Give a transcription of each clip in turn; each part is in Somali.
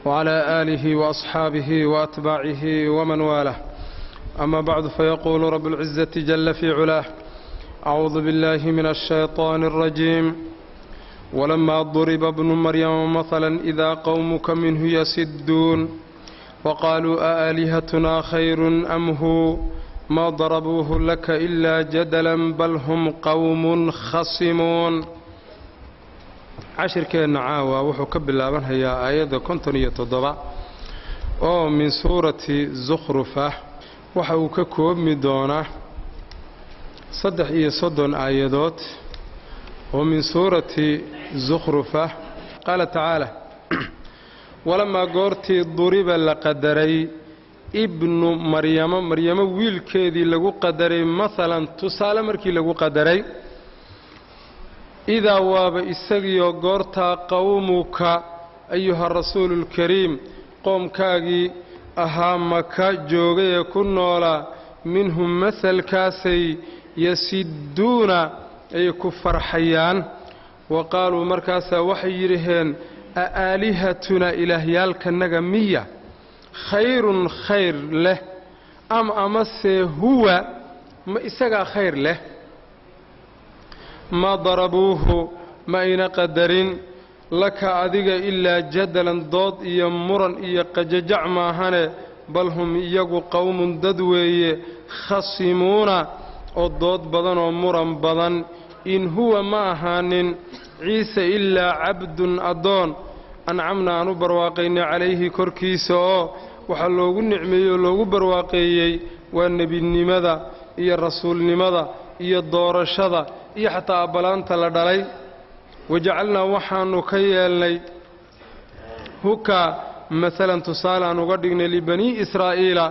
وعلى آله وأصحابه وأتباعه ومن والاه. أما بعد، فيقول رب العزة جل في علاه: أعوذ بالله من الشيطان الرجيم. ولما ضرب ابن مريم مثلا إذا قومك منه يصدون وقالوا أآلهتنا خير أم هو ما ضربوه لك إلا جدلا بل هم قوم خصمون. cashirkeenna caawa wuxuu ka bilaabanhayaa aayadda 57 oo min suurati Zukhrufah. waxa uu ka koobmi doonaa 33 aayadood oo min suurati Zukhrufah. qaala tacaala: walamaa goortii duriba la qadaray ibnu maryama wiilkeedii lagu qadaray maalan tusaale markii lagu qadaray idaa waaba isagiyo goortaa qawmuka ayuha rasuululkariim qoomkaagii ahaa maka joogay ee ku noolaa minhum masalkaasay yasiduuna ay ku farxayaan. wa qaaluu markaasaa waxay yidhaheen aaalihatuna ilaahyaalkanaga miya khayrun khayr leh am amase huwa ma isagaa khayr leh. ma darabuuhu ma ayna qadarin laka adiga ilaa jadalan dood iyo muran iyo qajajac maahane bal hum iyagu qowmun dad weeye khasimuuna oo dood badan oo muran badan. in huwa ma ahaanin ciise ilaa cabdun addoon ancamna aan u barwaaqaynay calayhi korkiisa oo waxaa loogu nicmeeyey oo loogu barwaaqeeyey waa nebinimada iyo rasuulnimada iyo doorashada iyo xataa abbalaanta la dhalay. wajacalnaa waxaannu ka yeelnay huka maalan tusaale aan uga dhignay libanii israa'iila.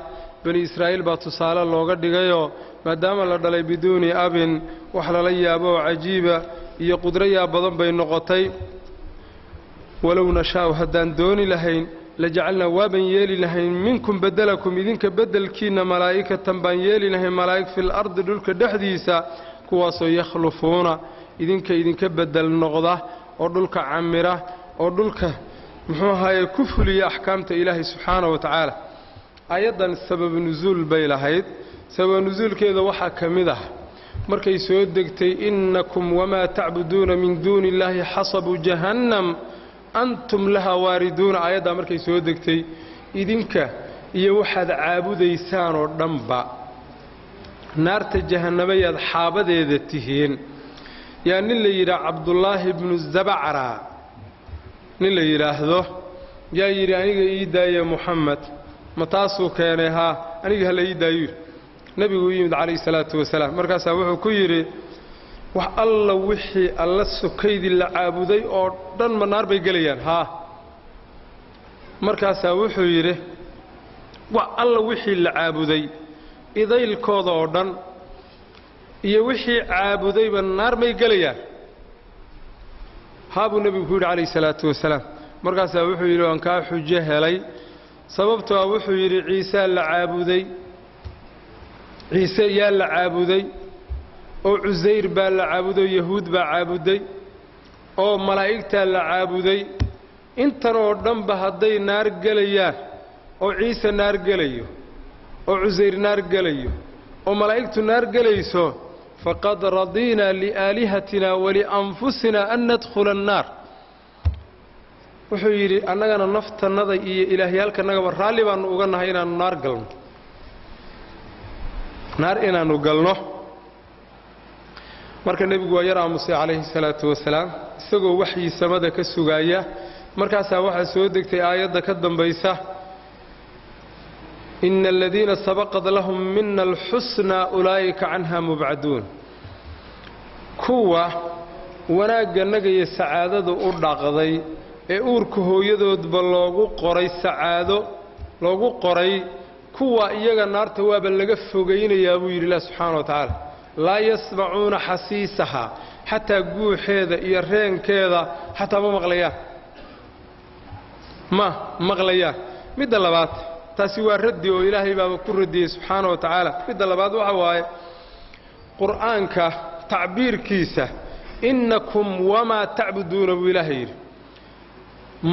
bani israa'iil baa tusaale looga dhigayoo maadaama la dhalay biduuni abin wax lala yaabo oo cajiiba iyo qudrayaa badan bay noqotay. walow nashaa'u haddaan dooni lahayn lajacalnaa waaban yeeli lahayn minkum bedelakum idinka beddelkiinna malaa'ikatan baan yeeli lahayn malaa'ig fil ardi dhulka dhexdiisa kuwaasoo yakhlufuuna idinka beddel noqda oo dhulka camira oo dhulka muxuu ahaaye ku fuliya axkaamta ilaahay subxaanahu wa tacaala. aayaddan sababu nusuul bay lahayd. sababu nusuulkeeda waxaa ka mid ah markay soo degtay innakum wamaa tacbuduuna min duuni illaahi xasabu jahannam antum lahaa waariduuna. aayaddaa markay soo degtay idinka iyo waxaad caabudaysaan oo dhanba naarta jahannamayaad xaabadeeda tihiin. yaa nin la yidhaah cabdullaahi ibnu zabacra nin la yidhaahdo yaa yidhi aniga ii daaya muxamed. ma taasuu keenay haa aniga hala ii daayo yidhi. nebigu u yimid calayhi salaatu wasalaam. markaasaa wuxuu ku yidhi wax alla wixii alla sokaydii la caabuday oo dhan ma naar bay gelayaan? haa. markaasaa wuxuu yidhi wax alla wixii la caabuday idaylkooda oo dhan iyo wixii caabudayba naar may gelayaan? haa buu nebigu ku yidhi calayhi salaatu wasalaam. markaasaa wuxuu yidhi waan kaa xujo helay. sababtoo ah wuxuu yidhi ciisaa la caabuday, ciise yaa la caabuday, oo cusayr baa la caabuday, yahuud baa caabuday, oo malaa'igtaa la caabuday. intan oo dhanba hadday naar gelayaan oo ciise naar gelayo oo cusayr naar gelayo oo malaa'igtu naar gelayso faqad radiinaa liaalihatina walianfusina an nadkhula annaar. wuxuu yidhi annagana naftannada iyo ilaahyaalkanagaba raalli baannu uga nahay inaannu naar inaannu galno. marka nebigu waa yar aamusay calayhi salaatu wasalaam isagoo waxyii samada ka sugaaya. markaasaa waxaa soo degtay aayadda ka dambaysa: ina aladiina sabaqad lahum mina alxusnaa ulaa'ika canha mubcaduun. kuwa wanaaggannaga iyo sacaadada u dhaqday ee uurka hooyadoodba loogu qoray sacaado loogu qoray, kuwa iyaga naarta waaba laga fogaynayaa buu yidhi ilaah subxaana wa tacaala. laa yasmacuuna xasiisahaa, xataa guuxeeda iyo reenkeeda xataa ma maqlayaan. midda labaad taasi waa raddi oo ilaahay baaba ku radiyey subxaana wa tacaala. midda labaad waxa waaye qur'aanka tacbiirkiisa innakum wamaa tacbuduuna buu ilaahay yidhi.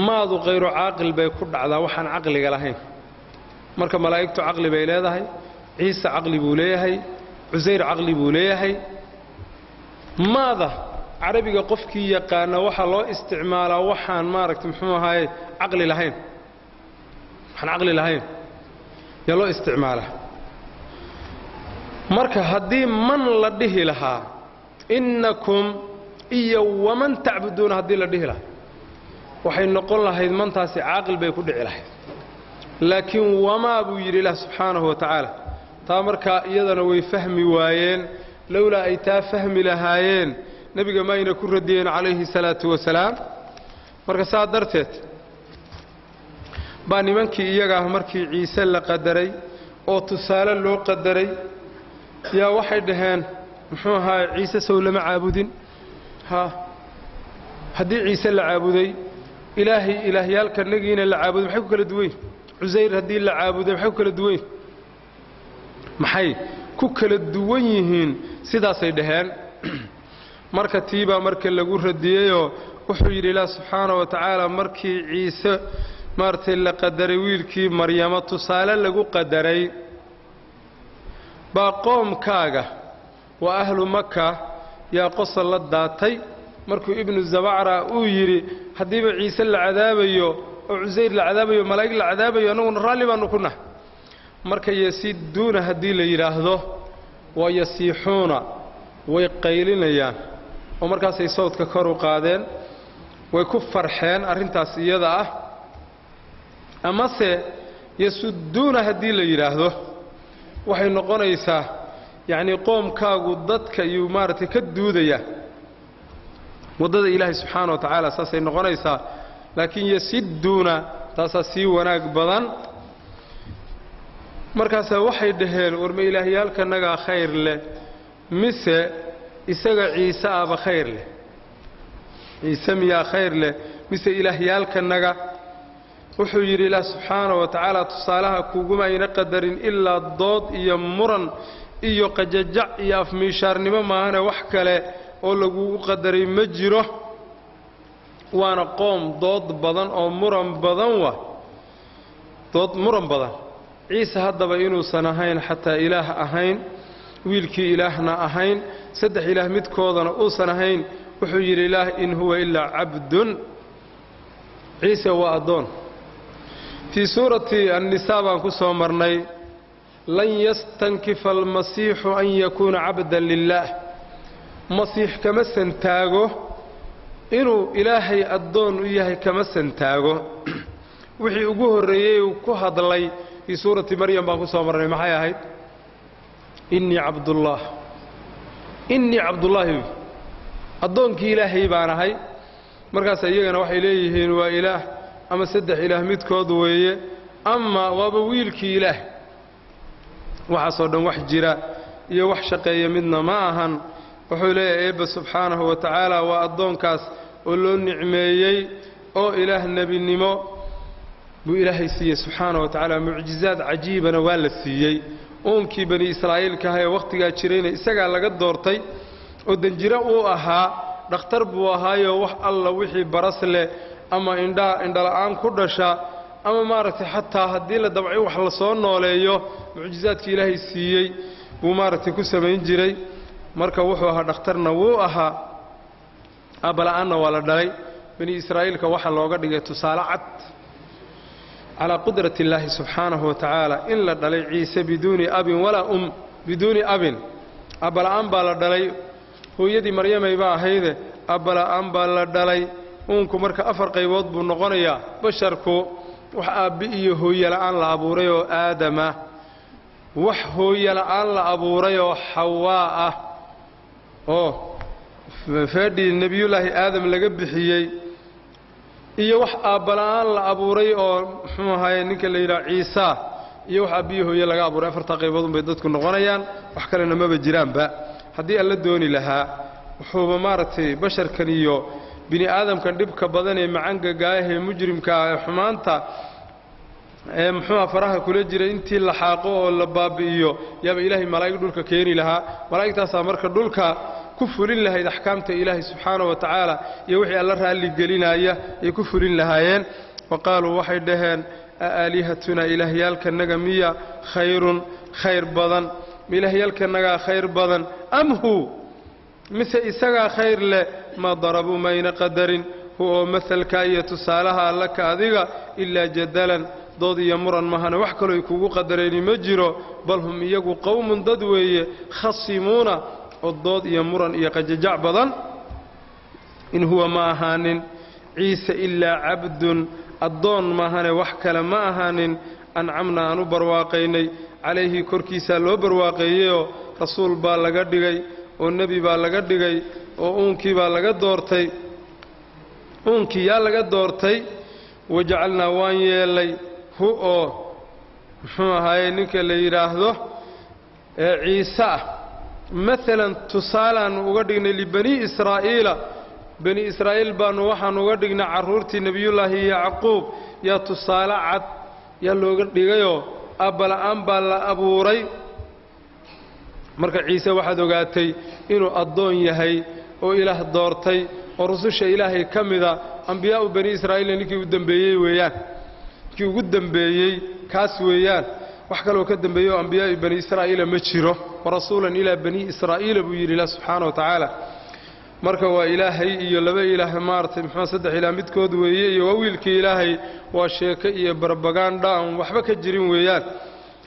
maadu qayru caaqil bay ku dhacdaa waxaan caqliga lahayn marka malaa'igtu caqli bay leedahay ciise caqli buu leeyahay cusayr caqli buu leeyahay maada carabiga qofkii yaqaana waxa loo isticmaalaa waxaan maaragtay muxuu ahaayey caqli lahayn waxaan caqli lahayn yaa loo isticmaalaa marka haddii man la dhihi lahaa innakum iyo waman tacbuduuna haddii la dhihi lahaa waxay noqon lahayd mantaasi caaqil bay ku dhici lahayd laakiin wamaa buu yidhi ilaah subxaanahu wa tacaala taa markaa iyadana way fahmi waayeen lowlaa ay taa fahmi lahaayeen nebiga ma ayna ku radiyeen calayhi salaatu wasalaam marka saa darteed baa nimankii iyaga ah markii ciise la qadaray oo tusaale loo qadaray yaa waxay dhaheen muxuu ahaa ciise sow lama caabudin haddii ciise la caabuday ilaahay ilaahyaalkanagiina la caabuday maxay ku kala duwayn cusayr haddii la caabuday maxay ku kala duwayn maxay ku kala duwan yihiin sidaasay dhaheen marka tiibaa marka lagu radiyeyoo wuxuu yidhi ilaah subxaana wa tacaala markii ciise maaragtay la qadaray wiilkii maryamo tusaale lagu qadaray baa qoomkaaga waa ahlu maka yaa qosol la daatay markuu ibnu zabacra uu yidhi haddiiba ciise la cadaabayo oo cusayr la cadaabayo malaa'ig la cadaabayo annaguna raalli baannu ku nahay marka yasiduuna haddii la yidhaahdo waa yasiixuuna way qaylinayaan oo markaasay sawdka kor u qaadeen way ku farxeen arrintaas iyada ah amase yasudduuna haddii la yidhaahdo waxay noqonaysaa yacnii qoomkaagu dadka iyuu maaragtay ka duudaya waddada ilaahay subxaana wa tacaala saasay noqonaysaa laakiin yasidduuna taasaa sii wanaag badan markaasaa waxay dhaheen warma ilaahyaalkanagaa khayr leh mise isaga ciise aba khayr leh ciise miyaa khayr leh mise ilaahyaalkanaga wuxuu yidhi ilaah subxaana wa tacaala tusaalaha kuguma ayna qadarin ilaa dood iyo muran iyo qajajac iyo afmiishaarnimo maahane wax kale oo lagugu qadaray ma jiro waana qoom dood badan oo muran badan dood muran badan ciise haddaba inuusan ahayn xataa ilaah ahayn wiilkii ilaahna ahayn saddex ilaah midkoodana uusan ahayn wuxuu yidhi ilaah in huwa ilaa cabdun ciise waa addoon fii suurati annisaa baan ku soo marnay lan yastankifa almasiixu an yakuuna cabdan lilaah masiix kama santaago inuu ilaahay addoon u yahay kama santaago wixii ugu horreeyey uu ku hadlay fii suurati maryam baan ku soo marnay maxay ahayd innii cabdullaahi addoonkii ilaahay baan ahay markaas iyagana waxay leeyihiin waa ilaah ama saddex ilaah midkood weeye ama waaba wiilkii ilaah waxaasoo dhan wax jira iyo wax shaqeeya midna ma ahan wuxuu leeyahay eebba subxaanahu wa tacaala waa addoonkaas oo loo nicmeeyey oo ilaah nebinimo buu ilaahay siiyey subxaana wa tacaala mucjizaad cajiibana waa la siiyey uunkii bani israa'iilka aha ee wakhtigaa jirayna isagaa laga doortay oo danjiro uu ahaa dhakhtar buu ahaayoo wax alla wixii baras leh ama indhala'aan ku dhasha ama maaragtay xataa haddii la dabcay wax la soo nooleeyo mucjizaadkii ilaahay siiyey buu maaragtay ku samayn jiray marka wuxuu ahaa dhakhtarna wuu ahaa abbala'aanna waa la dhalay bani israa'iilka waxaa looga dhigay tusaale cad calaa qudrati illaahi subxaanahu wa tacaala in la dhalay ciise biduuni abin walaa biduuni abin abbala'aan baa la dhalay hooyadii maryamay baa ahayde abbala'aan baa la dhalay uunku marka afar qaybood buu noqonayaa basharku wax aabbi iyo hooyola'aan la abuuray oo aadama wax hooyola'aan la abuuray oo xawaa ah oo feedhii nebiyullaahi aadam laga bixiyey iyo wax aabbala'aan la abuuray oo muxuu ahaye ninka la yidhaha ciisaa iyo wax aabbiyo hooye laga abuuray afartaa qayboodun bay dadku noqonayaan wax kalena maba jiraanba haddii aan la dooni lahaa wuxuuba maaragtay basharkan iyo bini aadamkan dhibka badan ee macangagaahee mujrimka ee xumaanta ee muxuuha faraha kula jira intii la xaaqo oo la baabi'iyo yaaba ilaahay malaa'ig dhulka keeni lahaa malaa'igtaasaa marka dhulka كفر الله إذا حكمت إلهي سبحانه وتعالى يوحي الله رأى اللي قلنا يكفر الله وقالوا وحيدهن آلهتنا إلهيالك النجمية خير بدن إلهيالك النجا خير بدن أم هو مثل إسقى خير له ما ضربوا بين قدر هو مثل كاية سالها لك أذيك إلا جدلا ضد يمرا مهنا وحكلوا يكوجو قدرين مجرو بل هم يجوا قوم ضدوي خصمون الضد يمرا يقجع بدن إن هو ما هان عيسى إلا عبد الضون ما هان وحكل ما هان أنعمنا أنو برواقيني عليه كركيسا لو برواقيو رسول بالغا دغاي والنبي بالغا دغاي وأنكي بالغا دورتي أنكي يا لغا دورتي وجعلنا وان يلي هو هاي نيك اللي يراهدو عيسى مثلا تصالا uga dhignay libani israa'iila bani israa'iil baanu waxaan uga dhignay caruurtii nabiyullaahi yacquub ya tusaala cad ya looga dhigayo abala baa la abuuray marka ciise waxaad ogaatay inuu adoon yahay oo ilaah doortay oo rususha ilaahay kamida anbiyaa bani israa'iil ninkii u dambeeyay weeyaan kii ugu dambeeyay kaas weeyaan wax kale oo ka dambeeyo anbiyaa bani israa'iil ma jiro rasuulan ila bani israa'iil buu yiri la subhanahu wa ta'ala marka waa ilaahay iyo laba ilaah maartay maxaa saddex ilaah midkood weeye iyo wiilkii ilaahay waa sheeko iyo propaganda aan waxba ka jirin weeyaan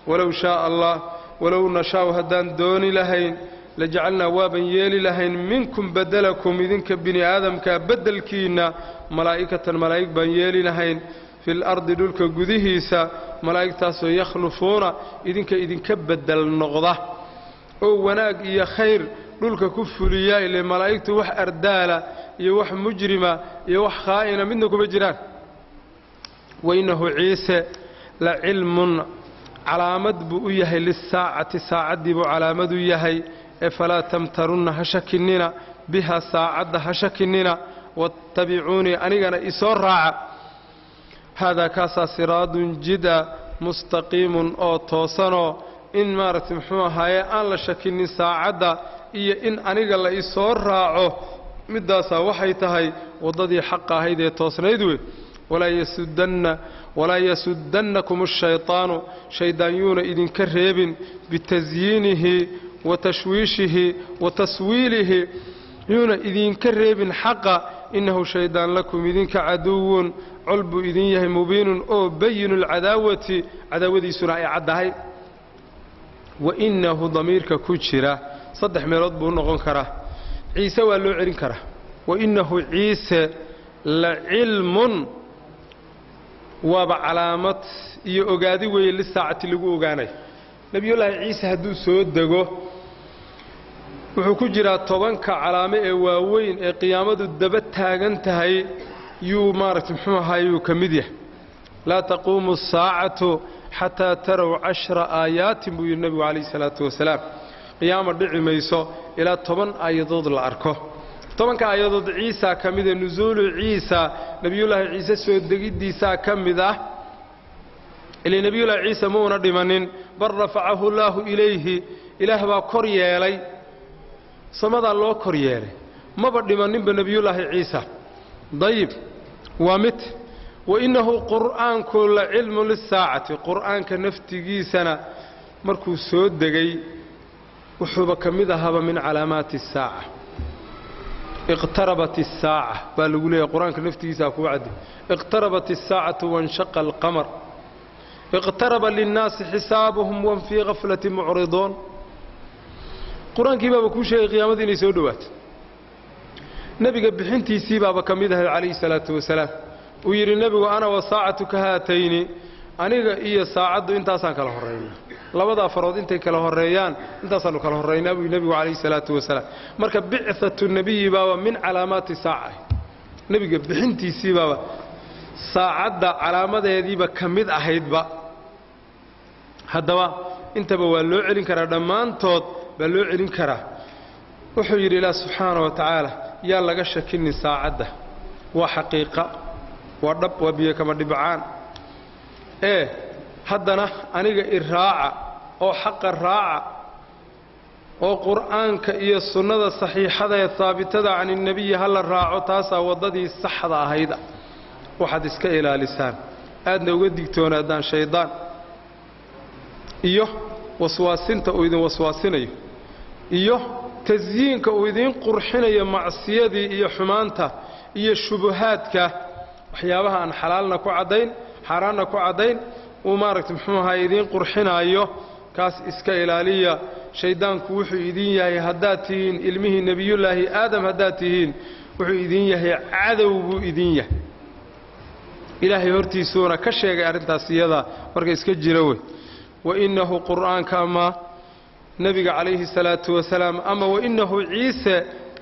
walaw shaa allah walaw nashaa hadan dooni lahayn la jacalna waaban yeeli lahayn minkum badalakum idinka bini aadamka badalkiina malaa'ikatan malaa'ik baan yeeli lahayn fil ardi dulka gudihiisa malaa'iktaasoo yakhlufuuna idinka badal noqda oo wanaag iyo khayr dhulka ku fuliya ilaa malaa'iktu wax ardaala iyo wax mujrima iyo wax khaa'ina midna kuma jiraan waynahu ciise la ilmun calaamad buu yahay lisaacati saacadii buu calaamad u yahay fala tamtarunna hashakinina biha saacada hashakinina wattabi'uni anigana isoo raaca hada kaasa siraadun jida mustaqiimun oo toosano in maartay muxuu ahaye aan la shakinin saacada iyo in aniga la isoo raaco midaasa waxay tahay wadadii xaq ahayd ee toosnayd weey ولا يسدنكم الشيطان شيطانيون إذن كرهب بتزيينه وتشويشه وتسويله يون إذن كرهب حقا إنه شيطان لكم إذن كعدو علب إذن يهي مبين أو بين العداوة سنعي عدهي وإنه ضميرك كجرة صدح ميراد بو نقون كره عيسى ولو عرين كره وإنه عيسى لعلم وبعلامات يوغادي وي للساعه لغو اوغانay nabi ilaahi ciise haduu soo dago wuxuu ku jiraa 10 calaamo ee waaweyn ee qiyaamadu daba taagan tahay yuu maartay muxuu ahaayuu kamid yahay la taqumu as-saa'atu hatta taraw 10 aayaat buu nabi kaleey salaatu wasalaam qiyaamo dhici mayso ila 10 aayadood la arko 10 aayadood ciise kamid ah nuzuul ciise nabiyullaahi ciise soo degidiisa kamid ah ilaa nabiyullaahi ciise ma una dhimanin bar rafa'ahu allah ilayhi ilaah baa kor yeelay samada loo kor yeelay maba dhimanin ba nabiyullaahi ciise dayib wamit wa innahu qur'aanku la ilmu lis-saa'ati qur'aanka naftigiisana markuu soo degay wuxuu kamid ahaa min calaamaati as-saa'a اقتربت الساعة بالقولي القرآن كنفتي ساكو عدي اقتربت الساعة وانشق القمر اقترب للناس حسابهم وهم في غفلة معرضون القرآن كيف بكون شيء قيامة يسودوات نبي بحنتي سيبا بكميده عليه الصلاة والسلام ويري النبي وأنا وساعتك هاتين أنا إيه ساعد انت أسانك الهرين labada farood intay kala horeeyaan intaasanu kala horeeynaa nabigu kaleey salaatu wasalaam marka bi'thatu nabiyi baa min calaamati saa'a nabiga bixintiisii baa saacada calaamadeediiba kamid ahaydba hadaba intaba waa loo celin karaa dhamaantood baa loo celin karaa wuxuu yiri ilaa subhanahu wa ta'ala yaa laga shakini saacada waa xaqiiqa waa dhab waa biyo kama dhibcaan haddana aniga iraaca oo xaq raaca oo qur'aanka iyo sunnada saxiixada ee haabitada can الnabiy hala raaco taasaa waddadii saxda ahayd waxaad iska ilaalisaan aadna uga digtoonaadaan shaydaan iyo waswaasinta uu idin waswaasinayo iyo tasyiinka uu idin qurxinayo macsiyadii iyo xumaanta iyo shubuhaadka waxyaabaha aan xalaalna ku cadayn xaraanna ku cadayn uu maaragtay muxuu ahaa idin qurxinayo kaas iska ilaaliya shaydaanku wuxuu idin yahay haddaad tihiin ilmihii nebiyullaahi aadam haddaad tihiin wuxuu idin yahay cadow buu idin yahay ilaahay hortiisuuna ka sheegay arrintaas iyada marka iska jira wey wainnahu qur'aanka ama nebiga calayhi salaatu wasalaam ama wainnahu ciise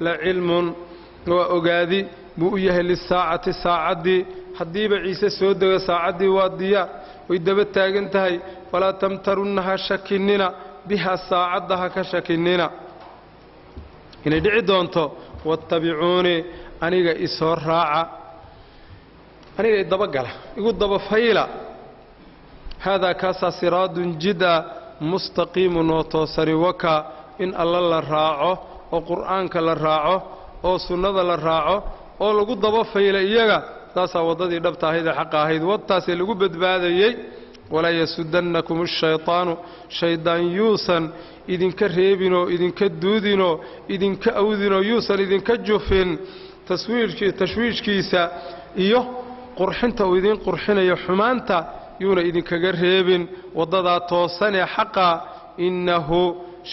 la cilmun waa ogaadi buu u yahay lisaacati saacaddii haddiiba ciise soo dego saacaddii waa diyaar way daba taagan tahay falaa tamtarunna ha shakinnina biha saacadda ha ka shakinnina inay dhici doonto wattabicuunii aniga isoo raaca aniga idabagala igu dabafayla haadaa kaasaa siraadun jida mustaqiimun oo toosani waka in alla la raaco oo qur'aanka la raaco oo sunnada la raaco oo lagu dabafayla iyaga taasaa waddadii dhabta ahayd ee xaqa ahayd wadtaasee lagu badbaadayey walaa yasudannakum ashaytaanu shaydaan yuusan idinka reebinoo idinka duudinoo idinka awdinoo yuusan idinka jufin tashwiishkiisa iyo qurxinta uu idin qurxinayo xumaanta yuuna idinkaga reebin waddadaa toosanee xaqa innahu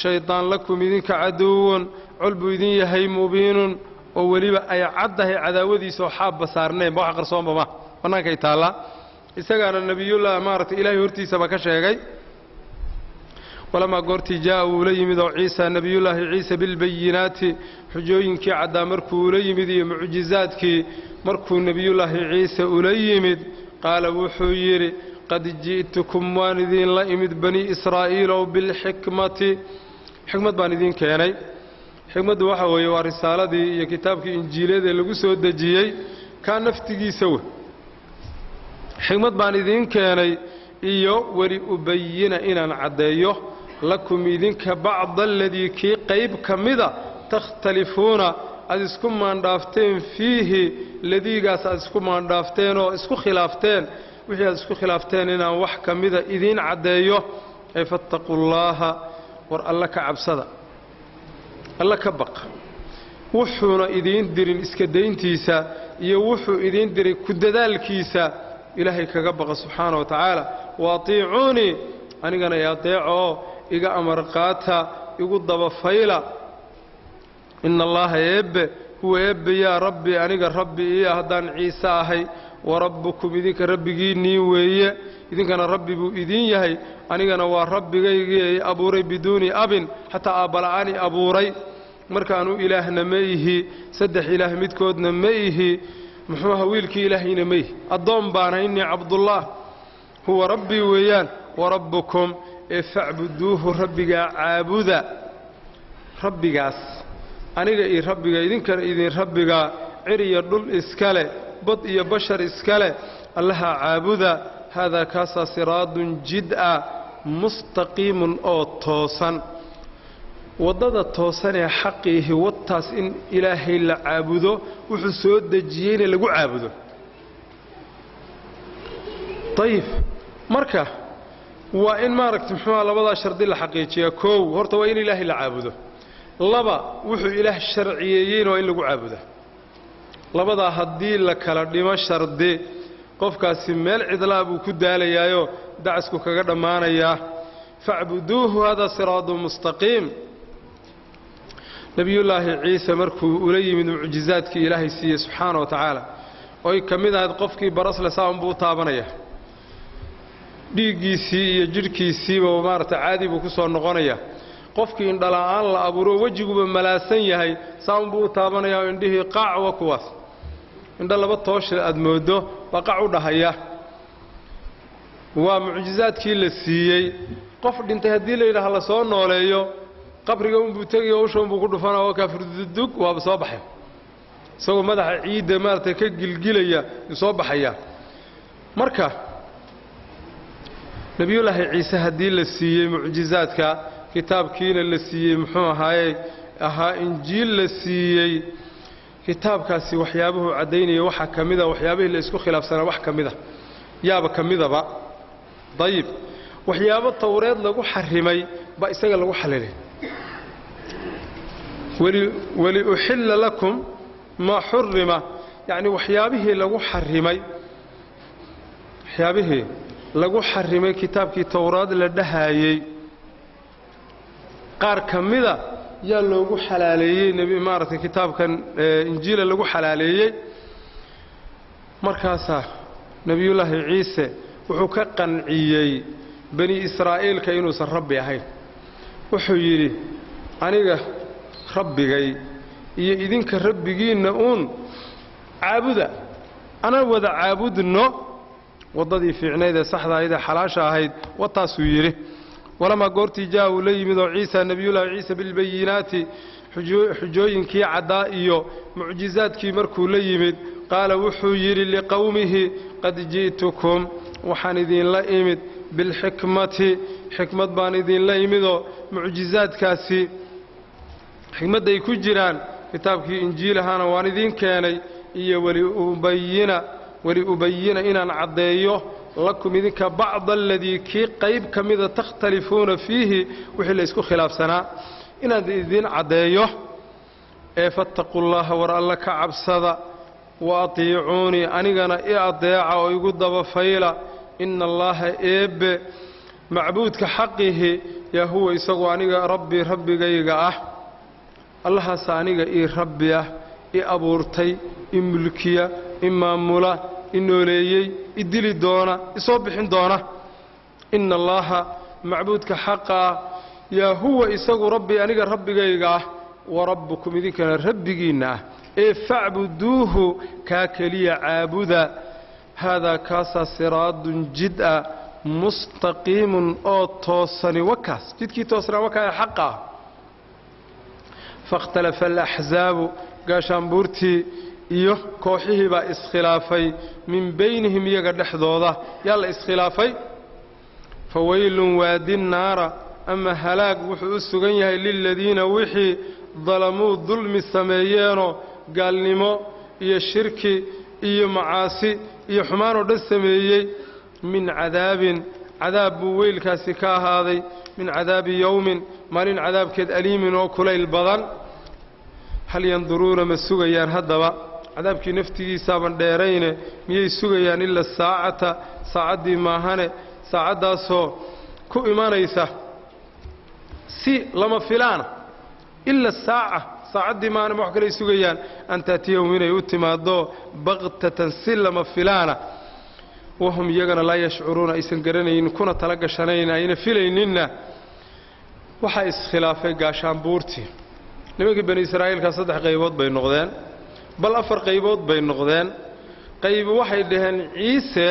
shaydaan lakum idinka caduwun col buu idin yahay mubiinun oo weliba ay caddahay cadaawadiisa oo xaabba saarneenba wax qarsoonba ma bannaankay taallaa isagaana nebiyullah maaragtay ilaahay hortiisaba ka sheegay walamaa goortii jaa'a uula yimid oo ciisa nebiyullaahi ciise bilbayinaati xujooyinkii caddaa markuu ula yimid iyo mucjizaadkii markuu nebiyullaahi ciise ula yimid qaala wuxuu yidhi qad ji'tukum waan idinla imid bani israa'iilow bilxikmati xikmad baan idiin keenay xikmaddu waxa weeye waa risaaladii iyo kitaabkii injiiladee lagu soo dejiyey kaa naftigiisa wey xikmad baan idiin keenay iyo weli ubayina inaan caddeeyo lakum idinka bacda aladii kii qayb ka mida takhtalifuuna aad isku maandhaafteen fiihi ladiigaas aad isku maandhaafteen oo isku khilaafteen wixii aad isku khilaafteen inaan wax ka mida idiin caddeeyo ay fattaqullaaha war alla ka cabsada alla ka baqa wuxuuna idiin dirin iska dayntiisa iyo wuxuu idiin diray ku dadaalkiisa ilaahay kaga baqa subxaana wa tacaala waatiicuunii anigana i adeecoo iga amar qaata igu dabafayla ina allaaha eebbe huwa eebbe yaa rabbi aniga rabbi iyo haddaan ciise ahay warabbukum idinka rabbigiinnii weeye idinkana rabbi buu idin yahay anigana waa rabbigaygii abuuray biduuni abin xataa aabbala'aani abuuray markaanu ilaahna ma ihi saddex ilaah midkoodna ma ihi muxuu aha wiilkii ilaahayna ma ihi addoon baanahay innii cabdullaah huwa rabbii weeyaan warabbukum ee facbuduuhu rabbigaa caabuda rabbigaas aniga iyo rabbiga idinkana idin rabbigaa cir iyo dhul iskale bad iyo bashar iskale allaha caabuda haadaa kaasaa siraadun jid'a mustaqiimun oo toosan waddada toosanee xaqiihi wadtaas in ilaahay la caabudo wuxuu soo dejiyeyna lagu caabudo ayib marka waa in maaragta muxuuha labadaa shardi la xaqiijiyaa koow horta waa in ilaahay la caabudo laba wuxuu ilaah sharciyeeyeyna waa in lagu caabuda labadaa haddii la kala dhimo shardi qofkaasi meel cidlaa buu ku daalayaayo dacasku kaga dhammaanayaa facbuduuhu haadaa siraadun mustaqiim nebiyullaahi ciise markuu ula yimid mucjizaadkii ilaahay siiyey subxaana wa tacaala oy ka mid ahayd qofkii barasle saa unbuu u taabanaya dhiiggiisii iyo jidhkiisiiba maaragtay caadi buu ku soo noqonaya qofkii indhala'aan la abuuro wejiguba malaasan yahay saa unbuu u taabanaya oo indhihii qaac wa kuwaas indho laba toosha aad mooddo baa qac u dhahaya waa mucjizaadkii la siiyey qof dhintay haddii la yidhaha la soo nooleeyo qabriga unbuu tegayo usha unbuu ku dhufanaa oo kaafurdudug waaba soo baxay isagoo madaxa ciidda maaragtay ka gilgilaya yuu soo baxayaa marka nebiyullaahi ciise haddii la siiyey mucjizaadka kitaabkiina la siiyey muxuu ahaaye ahaa injiil la siiyey kitaabkaasi waxyaabuhu cadaynaya waxa kamida waxyaabihii la isku khilaafsanaa wax kamida yaaba kamidaba dayib waxyaabo tawreed lagu xarimay ba isaga lagu xalilay wali uhilla lakum ma hurrima yani waxyaabihii lagu xarimay kitaabkii tawraad la dhahaayay qaar kamida yaa loogu xalaaleeyay nabi maartay kitaabkan injiila lagu xalaaleeyay markaasa nabiyullaahi ciise wuxuu ka qanciyay bani israa'iilka inuusan rabbi ahayn wuxuu yidhi aniga rabbigay iyo idinka rabbigiinna caabuda ana wada caabudno wadadii fiicnayd ee saxda ahayd ee xalaasha ahayd wataasuu yidhi ولما قرتي جاءوا لي من عيسى نبي الله عيسى بالبينات حجوينكي عدائيو معجزاتكي مركو ليمد قال وحو يري لقومه قد جئتكم وحاندين لئمد بالحكمة حكمة باندين لئمدو معجزات كاسي حكمة دي كجران كتابكي إنجيلهانا واندين كاني إيا ولأبين إنان عدائيو لكم إذنك بعض الذي كي قيب كمذا تختلفون فيه وحي يسكو خلاف سنة إن إذن عدايه فاتقوا الله ورأى لك عبسدا وأطيعوني أنيقنا إعداء ويقود بفيلا إن الله إيب معبود كحقه يا هو يسقو أنيقا ربي قيقا الله سأنيقا ربي أبورتي ملكية إمامولا إنه ليي إدلي دونا إصبحين دونا إن الله معبودك حقا يا هو إساق ربي أنيق ربي قيقا وربكم إذن كان ربي قينا فاعبدوه كاكلي عابدا هذا كاسا صراط جدأ مستقيم أو توصني وكاس جدكي توصني وكا حقا فاختلف الأحزاب قاشان بورتي iyo kooxihii baa iskhilaafay min baynihim iyaga dhexdooda yalla iskhilaafay fawaylun waadin naara ama halaag wuxuu u sugan yahay lilladina wixii dalamuu dulmi sameeyeeno gaalnimo iyo shirki iyo macaasi iyo xumaanoo dhan sameeyey min cadaabin cadaab buu weylkaasi ka ahaaday min cadaabi yowmin maalin cadaabkeed aliimin oo kulayl badan hal yanduruuna ma sugayaan haddaba cadaabkii naftigiisaaban dheerayne miyay sugayaan ila saacaddii maahane saacaddaasoo ku imanaysa si lama filaana ila saacaddii maahane ma wax kalay sugayaan an taatiyahum inay u timaado baktatan si lama filaana wahum iyagana laa yashcuruuna aysan garanaynin kuna tala gashanayn ayna filayninna waxaa iskhilaafay gaashaanbuurtii nimankii bani israa'iilka 3 qaybood bay noqdeen bal 4 qaybood bay noqdeen qayb waxay dhaheen ciise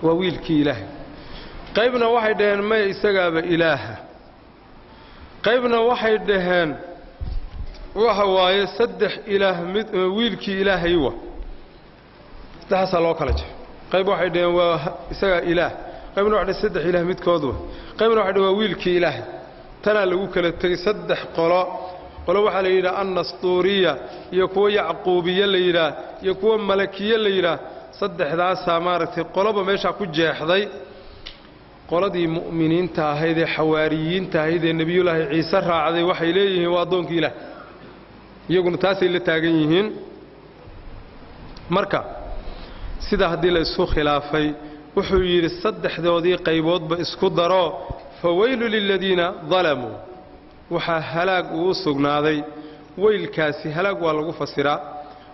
waa wiilkii ilaahay qaybna waxay dhaheen ma isagaaba ilaaha qaybna waxay dhaheen waxa waaye 3 ilaah mid wiilkii ilaahay waa taasa loo kala jeeyo qayb waxay dhaheen waa isaga ilaah qaybna waxay 3 ilaah midkood waa qaybna waxay dhaheen waa wiilkii ilaahay tana lagu kala tagay 3 qolo waxa la yiraahdaa an-nastuuriya iyo kuwa yacquubiya la yiraahdaa iyo kuwa malakiya la yiraahdaa saddexdaas maaragtay qoloba meesha ku jeexday qoladii mu'miniinta ahayd ee xawaariyiinta ahayd ee nabiyullaahi ciise raacday waxay leeyihiin waa addoonkii ilaah iyaguna taasay la taagan yihiin marka sida haddii la isku khilaafay wuxuu yidhi saddexdoodii qayboodba isku daro fawaylu liladiina dalamuu waxaa halaag uu sugnaaday weylkaasi halaag waa lagu fasiraa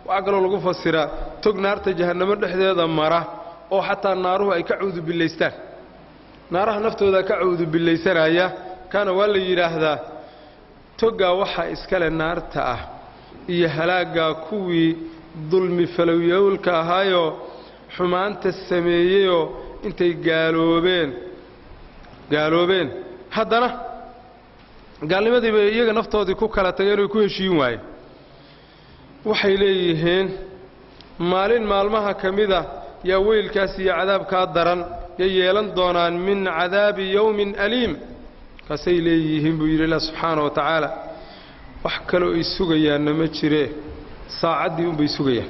waxaa kaloo lagu fasiraa tog naarta jahannamo dhexdeeda mara oo xataa naaruhu ay ka cuudu bilaystaan naaraha naftooda ka cuudu bilaysanaya kana waa la yidhaahdaa togaa waxaa iskale naarta ah iyo halaagaa kuwii dulmi falowyowlka ahaayoo xumaanta sameeyeyoo intay gaaloobeen haddana gaalnimadii bay iyaga naftoodii ku kala tageen oo ku heshiin waayeen waxay leeyihiin maalin maalmaha kamida yaa weylkaas iyo cadaabka daran yeelan doonaan min cadaabi yawmin aliim kaasay leeyihiin buu yidhi ilaah subxaana wa tacaala wax kaloo ay sugayaanna ma jiree saacaddii unbay sugayaan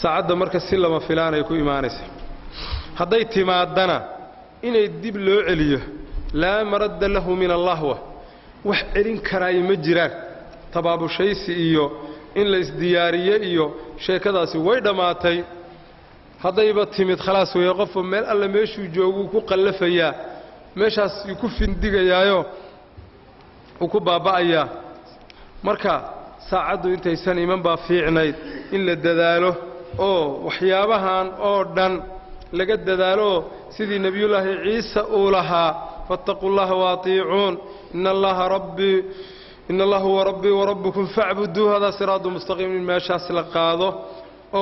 saacadda marka si lama filaanay ku imaanaysa hadday timaadana inay dib loo celiyo laa maradda lahu min allahwa wax celin karaay ma jiraan tabaabushaysi iyo in la isdiyaariye iyo sheekadaasi way dhammaatay haddayba timid khalaas weeye qofba meel alle meeshuu jooguu ku qallafayaa meeshaas uu ku findigayaayo uu ku baaba'ayaa marka saacaddu intaysan iman baa fiicnayd in la dadaalo oo waxyaabahan oo dhan laga dadaalo sidii nebiyullaahi ciise uu lahaa fattaquu llaha waatiicuun ina allaha rabbii in allah huwa rabbii warabbukum facbuduu hadaa siraadu mustaqiim in meeshaas la qaado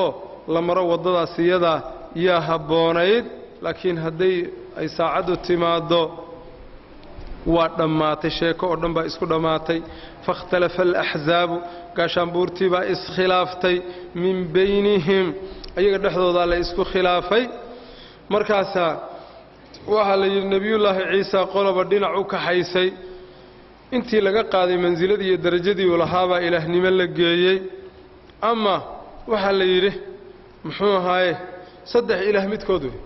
oo la maro waddadaas iyadaa yaa habboonayd laakiin hadday ay saacaddu timaaddo waa dhammaatay sheeko oo dhan baa isku dhammaatay fakhtalafa alaxzaabu gaashaanbuurtii baa iskhilaaftay min baynihim ayaga dhexdoodaa la isku khilaafay markaasaa waxaa la yidhi nebiyullaahi ciisa qoloba dhinac u kaxaysay intii laga qaaday mansiladii iyo darajadii uu lahaabaa ilaahnimo la geeyey ama waxaa la yidhi muxuu ahaaye saddex ilaah midkood wey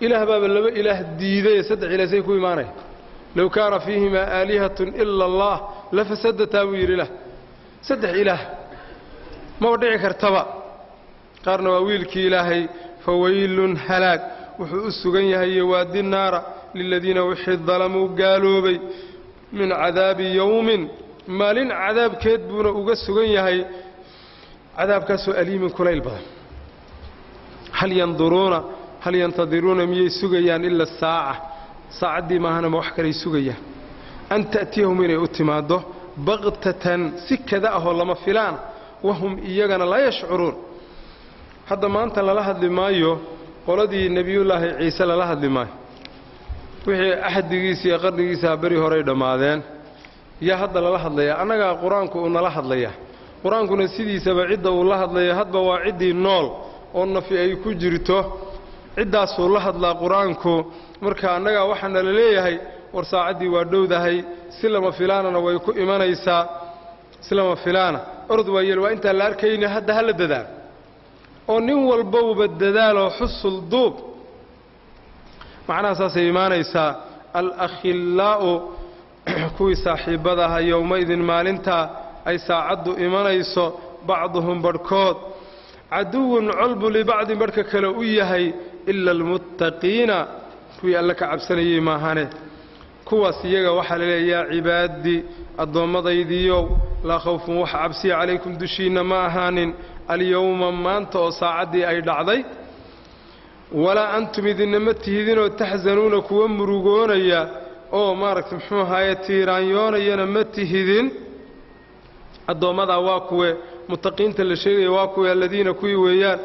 ilaah baaba laba ilaah diidaye saddex ilaah say ku imaanaya low kaana fiihimaa aalihatun ila allah lafasadataa buu yidhi ilaah saddex ilaah maba dhici kartaba qaarna waa wiilkii ilaahay fawaylun halaag wuxuu u sugan yahay yowaadi naara liladiina wixii dalamuu gaaloobay min cadaabi yowmin maalin cadaabkeed buuna uga sugan yahay cadaabkaasoo aliimin kulayl badan hal yantadiruuna miyay sugayaan ila saaca saacaddii maahana ma wax kalay sugayaan an ta'tiyahum inay u timaaddo baktatan si kada ahoo lama filaan wahum iyagana laa yashcuruun hadda maanta lala hadli maayo qoladii nebiyullaahi ciise lala hadli maayo wixii axdigiisa iyo qarnigiisaa beri horay dhammaadeen yaa hadda lala hadlayaa annagaa qur-aanku uu nala hadlayaa qur-aankuna sidiisaba cidda uu la hadlaya hadba waa ciddii nool oo nafi ay ku jirto ciddaasuu la hadlaa qur-aanku marka annagaa waxaana la leeyahay war saacaddii waa dhowdahay si lama filaanana way ku imanaysaa si lama filaana orod waayeel waa intaan la arkayna hadda hala dadaal oo nin walbowba dadaaloo xusul duub macnaha saasay imaanaysaa alakhillaa'u kuwii saaxiibbada aha yowmaydin maalintaa ay saacaddu imanayso bacduhum badhkood caduwun colbu libacdin badhka kale u yahay ila almuttaqiina kuwii alle ka cabsanayey maahane kuwaas iyaga waxaa la leeya yaa cibaadii addoommadaydiiyow laa khawfun wax cabsiya calaykum dushiinna ma ahaanin alyowma maanta oo saacaddii ay dhacday walaa antum idinna ma tihidinoo taxsanuuna kuwa murugoonaya oo maaragtay muxuu ahaaye tiiraanyoonayana ma tihidin addoommadaa waa kuwe muttaqiinta la sheegaya waa kuwe aladiina kuwii weeyaan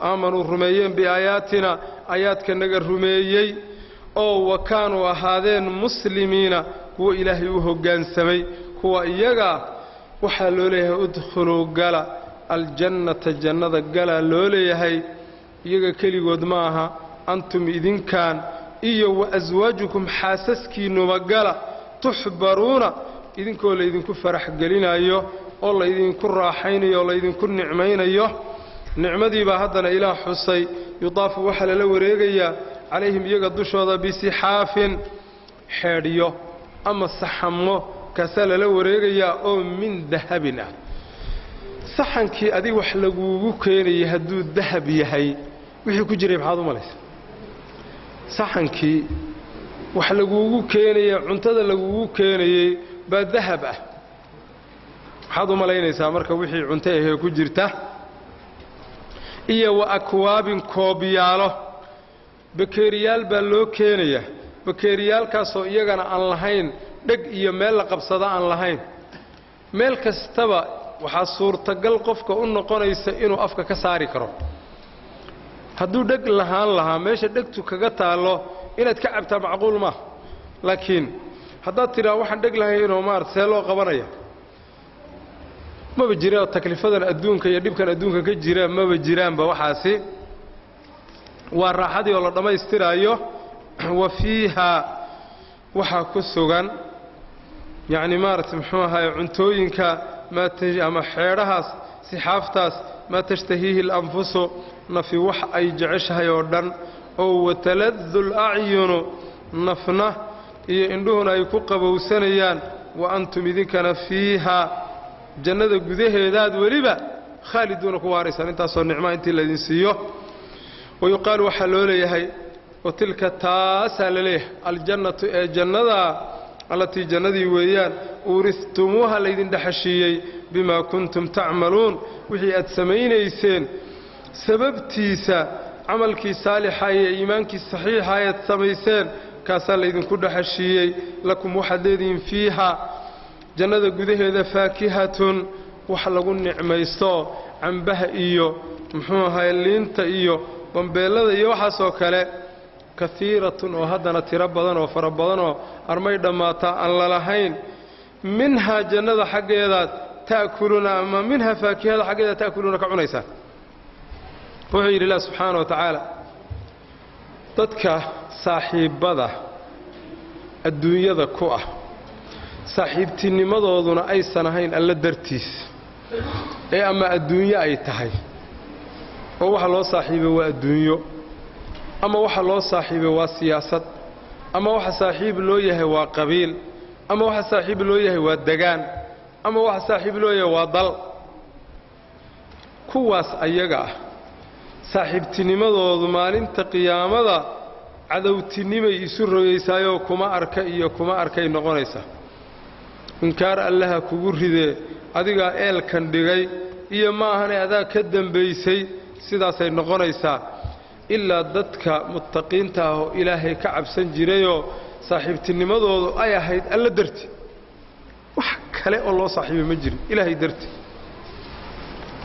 aamanuu rumeeyeen biaayaatina aayaadkanaga rumeeyey oo wa kaanuu ahaadeen muslimiina kuwa ilaahay u hoggaansamay kuwa iyagaa waxaa loo leeyahay udkhuluu gala aljannata jannada galaa loo leeyahay iyaga keligood ma aha antum idinkaan iyo wa aswaajukum xaasaskiinnuba gala tuxbaruuna idinkoo laydinku farax gelinayo oo laydinku raaxaynayo oo laydinku nicmaynayo nicmadii baa haddana ilaah xusay yudaafu waxaa lala wareegayaa calayhim iyaga dushooda bisixaafin xeedhyo ama saxamo kaasaa lala wareegayaa oo min dahabin ah saxankii adig wax laguugu keenayay hadduu dahab yahay wixii ku jiray maxaad u malaysa saxankii wax laguugu keenaya cuntada laguugu keenayey baa dahab ah waxaad u malaynaysaa marka wixii cunto ahee ku jirta iyo wa akwaabin koobyaalo bakeeriyaal baa loo keenayaa bakeeriyaalkaasoo iyagana aan lahayn dheg iyo meel la qabsada aan lahayn meel kastaba waxaa suurtagal qofka u noqonaysa inuu afka ka saari karo hadduu dheg lahaan lahaa meesha dhegtu kaga taallo inaad ka cabtaa macquul maaha laakiin haddaad tidhaa waxaan dheg lahaynoo maarata see loo qabanaya maba jirao taklifadan adduunka iyo dhibkan adduunka ka jira maba jiraanba waxaasi waa raaxadii oo la dhammaystiraayo wa fiihaa waxaa ku sugan yacni maaragtay muxuu ahaye cuntooyinka ama xeedhahaas sixaaftaas maa tashtahiihi alanfusu nafi wax ay jeceshahay oo dhan oo wataladu lacyunu nafna iyo indhuhuna ay ku qabowsanayaan wa antum idinkana fiihaa jannada gudaheedaad weliba khaaliduuna ku waaraysaan intaasoo nicmaa intii laydin siiyo wayuqaalu waxaa loo leeyahay watilka taasaa la leeyahay aljannatu ee jannada allatii jannadii weeyaan uuristumuuha laydin dhexashiiyey bimaa kuntum tacmaluun wixii aad samaynayseen sababtiisa camalkii saalixa iyo iimaankii saxiixa ayaad samayseen kaasaa laydinku dhexashiiyey lakum waxaad leedihiin fiiha jannada gudaheeda faakihatun wax lagu nicmaysto cambaha iyo muxuu ahaye liinta iyo bambeellada iyo waxaasoo kale kaiiratun oo haddana tiro badan oo fara badanoo armay dhammaataa aan lalahayn minhaa jannada xaggeedaad ta'kuluuna ama minhaa faakihada xaggeedaad ta'kuluuna ka cunaysaan wuxuu yidhi ilah subxaana wa tacaala dadka saaxiibbada adduunyada ku ah saaxiibtinimadooduna aysan ahayn alla dartiis ee ama adduunyo ay tahay oo waxa loo saaxiibay waa adduunyo ama waxa loo saaxiibay waa siyaasad ama waxa saaxiib loo yahay waa qabiil ama waxa saaxiib loo yahay waa degaan ama waxa saaxiib loo yahay waa dal kuwaas ayaga ah saaxiibtinimadoodu maalinta qiyaamada cadowtinimay isu rogaysaayoo kuma arka iyo kuma arkay noqonaysaa inkaar allaha kugu ridee adigaa eelkan dhigay iyo ma ahane adaa ka dambaysay sidaasay noqonaysaa ilaa dadka muttaqiinta ah oo ilaahay ka cabsan jirayoo saaxiibtinimadoodu ay ahayd alla darti wax kale oo loo saaxiibay ma jirin ilaahay darti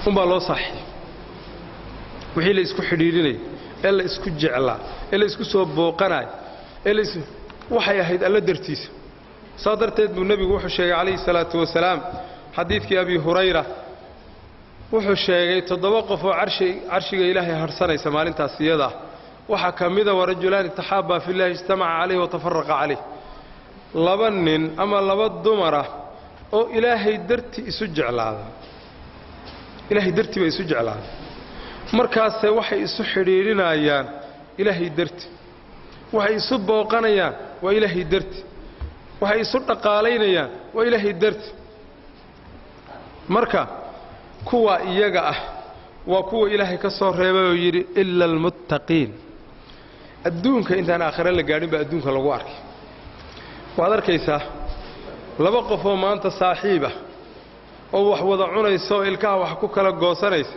unbaa loo saaxiibay wixii la isku xidhiidhinay ee la isku jeclaa ee la isku soo booqanaay waxay ahayd alla dartiisa saa darteed buu nebigu wuxuu sheegay calayhi salaatu wasalaam xadiidkii abi hurayra wuxuu sheegay 7 qof oo carshiga ilaahay harsanaysa maalintaas iyada waxa kamida warajulaani taxaaba fillahi ijtamaca calayhi wa tafarraqa calayhi 2 nin ama 2 dumar ah oo ilaahay darti isu jeclaaday ilaahay darti bay isu jeclaaday markaas waxay isu xidhiidhinayaan ilaahay darti waxay isu booqanayaan waa ilaahay darti waxay isu dhaqaalaynayaan waa ilaahay darti marka kuwa iyaga ah waa kuwa ilaahay ka soo reebay oo yidhi ila almuttaqiin adduunka intaan aakhira la gaadhin baa adduunka lagu arkay waad arkaysaa 2 qof oo maanta saaxiiba oo wax wada cunaysa oo ilkaha wax ku kala goosanaysa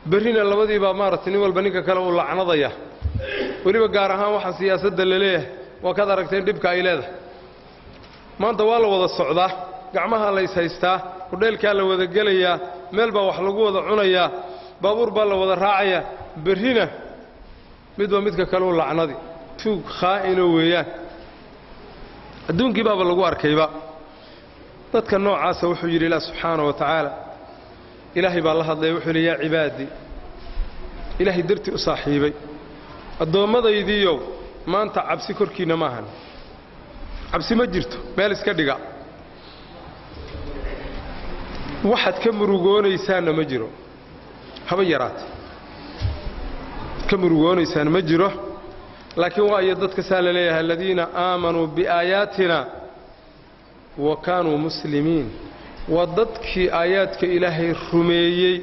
berrina labadiibaa maaragtay nin walba ninka kale uu lacnadaya weliba gaar ahaan waxaa siyaasadda la leeyahay waa kaad aragteen dhibka ay leedahay maanta waa la wada socdaa gacmaha la is haystaa hudheelkaa la wada gelayaa meel baa wax lagu wada cunayaa baabuur baa la wada raacayaa berrina midba midka kale u lacnadi tuug khaa'ino weeyaan adduunkii baaba lagu arkayba dadka noocaasa wuxuu yidhi ilaah subxaana wa tacaala ilaahay baa la hadlaya wuxuu yidhi yaa cibaadii ilaahay dartii u saaxiibay addoommadaydiiyow maanta cabsi korkiinna ma ahan cabsi ma jirto meel iska dhiga waxaad ka murugoonaysaanna ma jiro haba yaraate ka murugoonaysaan ma jiro laakiin waa iyo dadka saa la leeyahay aladiina aamanuu biaayaatina wa kaanuu muslimiin waa dadkii aayaadka ilaahay rumeeyey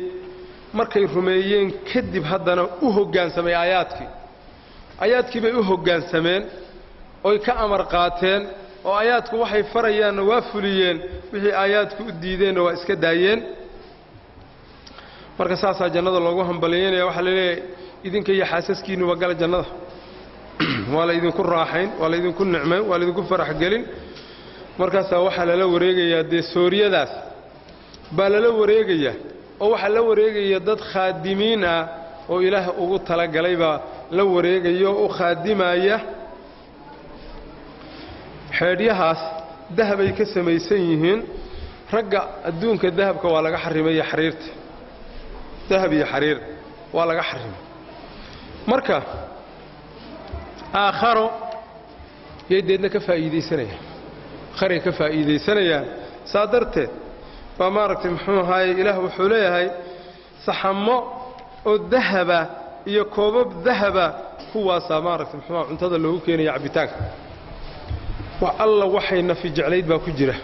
markay rumeeyeen kadib haddana u hoggaansamay aayaadkii bay u hoggaansameen oy ka amar qaateen oo aayaadku waxay farayaanna waa fuliyeen wixii aayaadku u diideenna waa iska daayeen marka saasaa jannada loogu hambalyeynaya waxaa la leeyahay idinka iyo xaasaskiinnuba gala jannada waa la idinku raaxayn waa la idinku nicmayn waa la idinku farax gelin markaasaa waxaa lala wareegayaa dee sooriyadaas baa lala wareegayaa oo waxaa la wareegaya dad khaadimiin ah oo ilaah ugu talagalay baa la wareegaya oo u khaadimaya xeedhyahaas dahabay ka samaysan yihiin ragga adduunka dahabka waa laga xarimay xariirta dahab iyo xariir waa laga xarimay marka aakharo يديدنا كفائدي سنة خير كفائدي سنة يعني صادرته فمارك محمود هاي إله وحوليه هاي صحمه الذهب يكوب ذهب هو سامارك محمود انتظر له كين يعبتاك والله وحينا في جعليد باكجره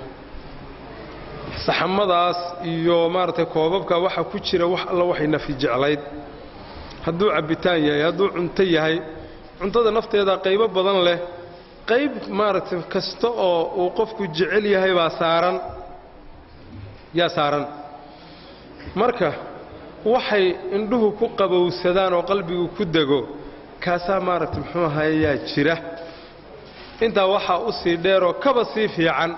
saxamadaas iyo maartay koobabka waxa ku jira wax alla waxayna fi jeclayd haduu cabitaan yahay haduu cunto yahay cuntada nafteeda qaybo badan leh qayb maartay kasta oo uu qofku jecel yahay baa saaran marka waxay indhuhu ku qabowsadaan oo qalbigu ku dago kaasa maartay muxuu hayaa jira inta waxa u sii dheer oo kaba sii fiican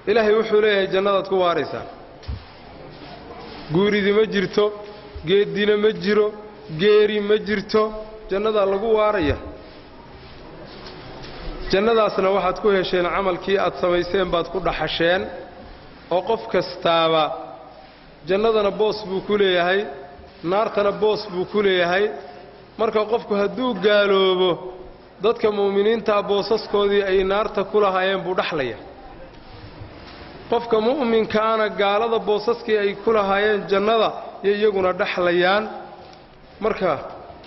ilaahay wuxuu leeyahay jannadaad ku waaraysaa guuridi ma jirto geedina ma jiro geeri ma jirto jannada lagu waaraya jannadaasna waxaad ku hesheen amalkii aad samayseen baad ku dhaxasheen oo qof kastaaba jannadana boos buu ku leeyahay naartana boos buu ku leeyahay marka qofku hadduu gaaloobo dadka muuminiinta boosaskoodii ay naarta ku lahaayeen buu dhaxlaya qofka mu'minka ana gaalada boosaskii ay ku lahaayeen jannada iyaguna dhaxlayaan marka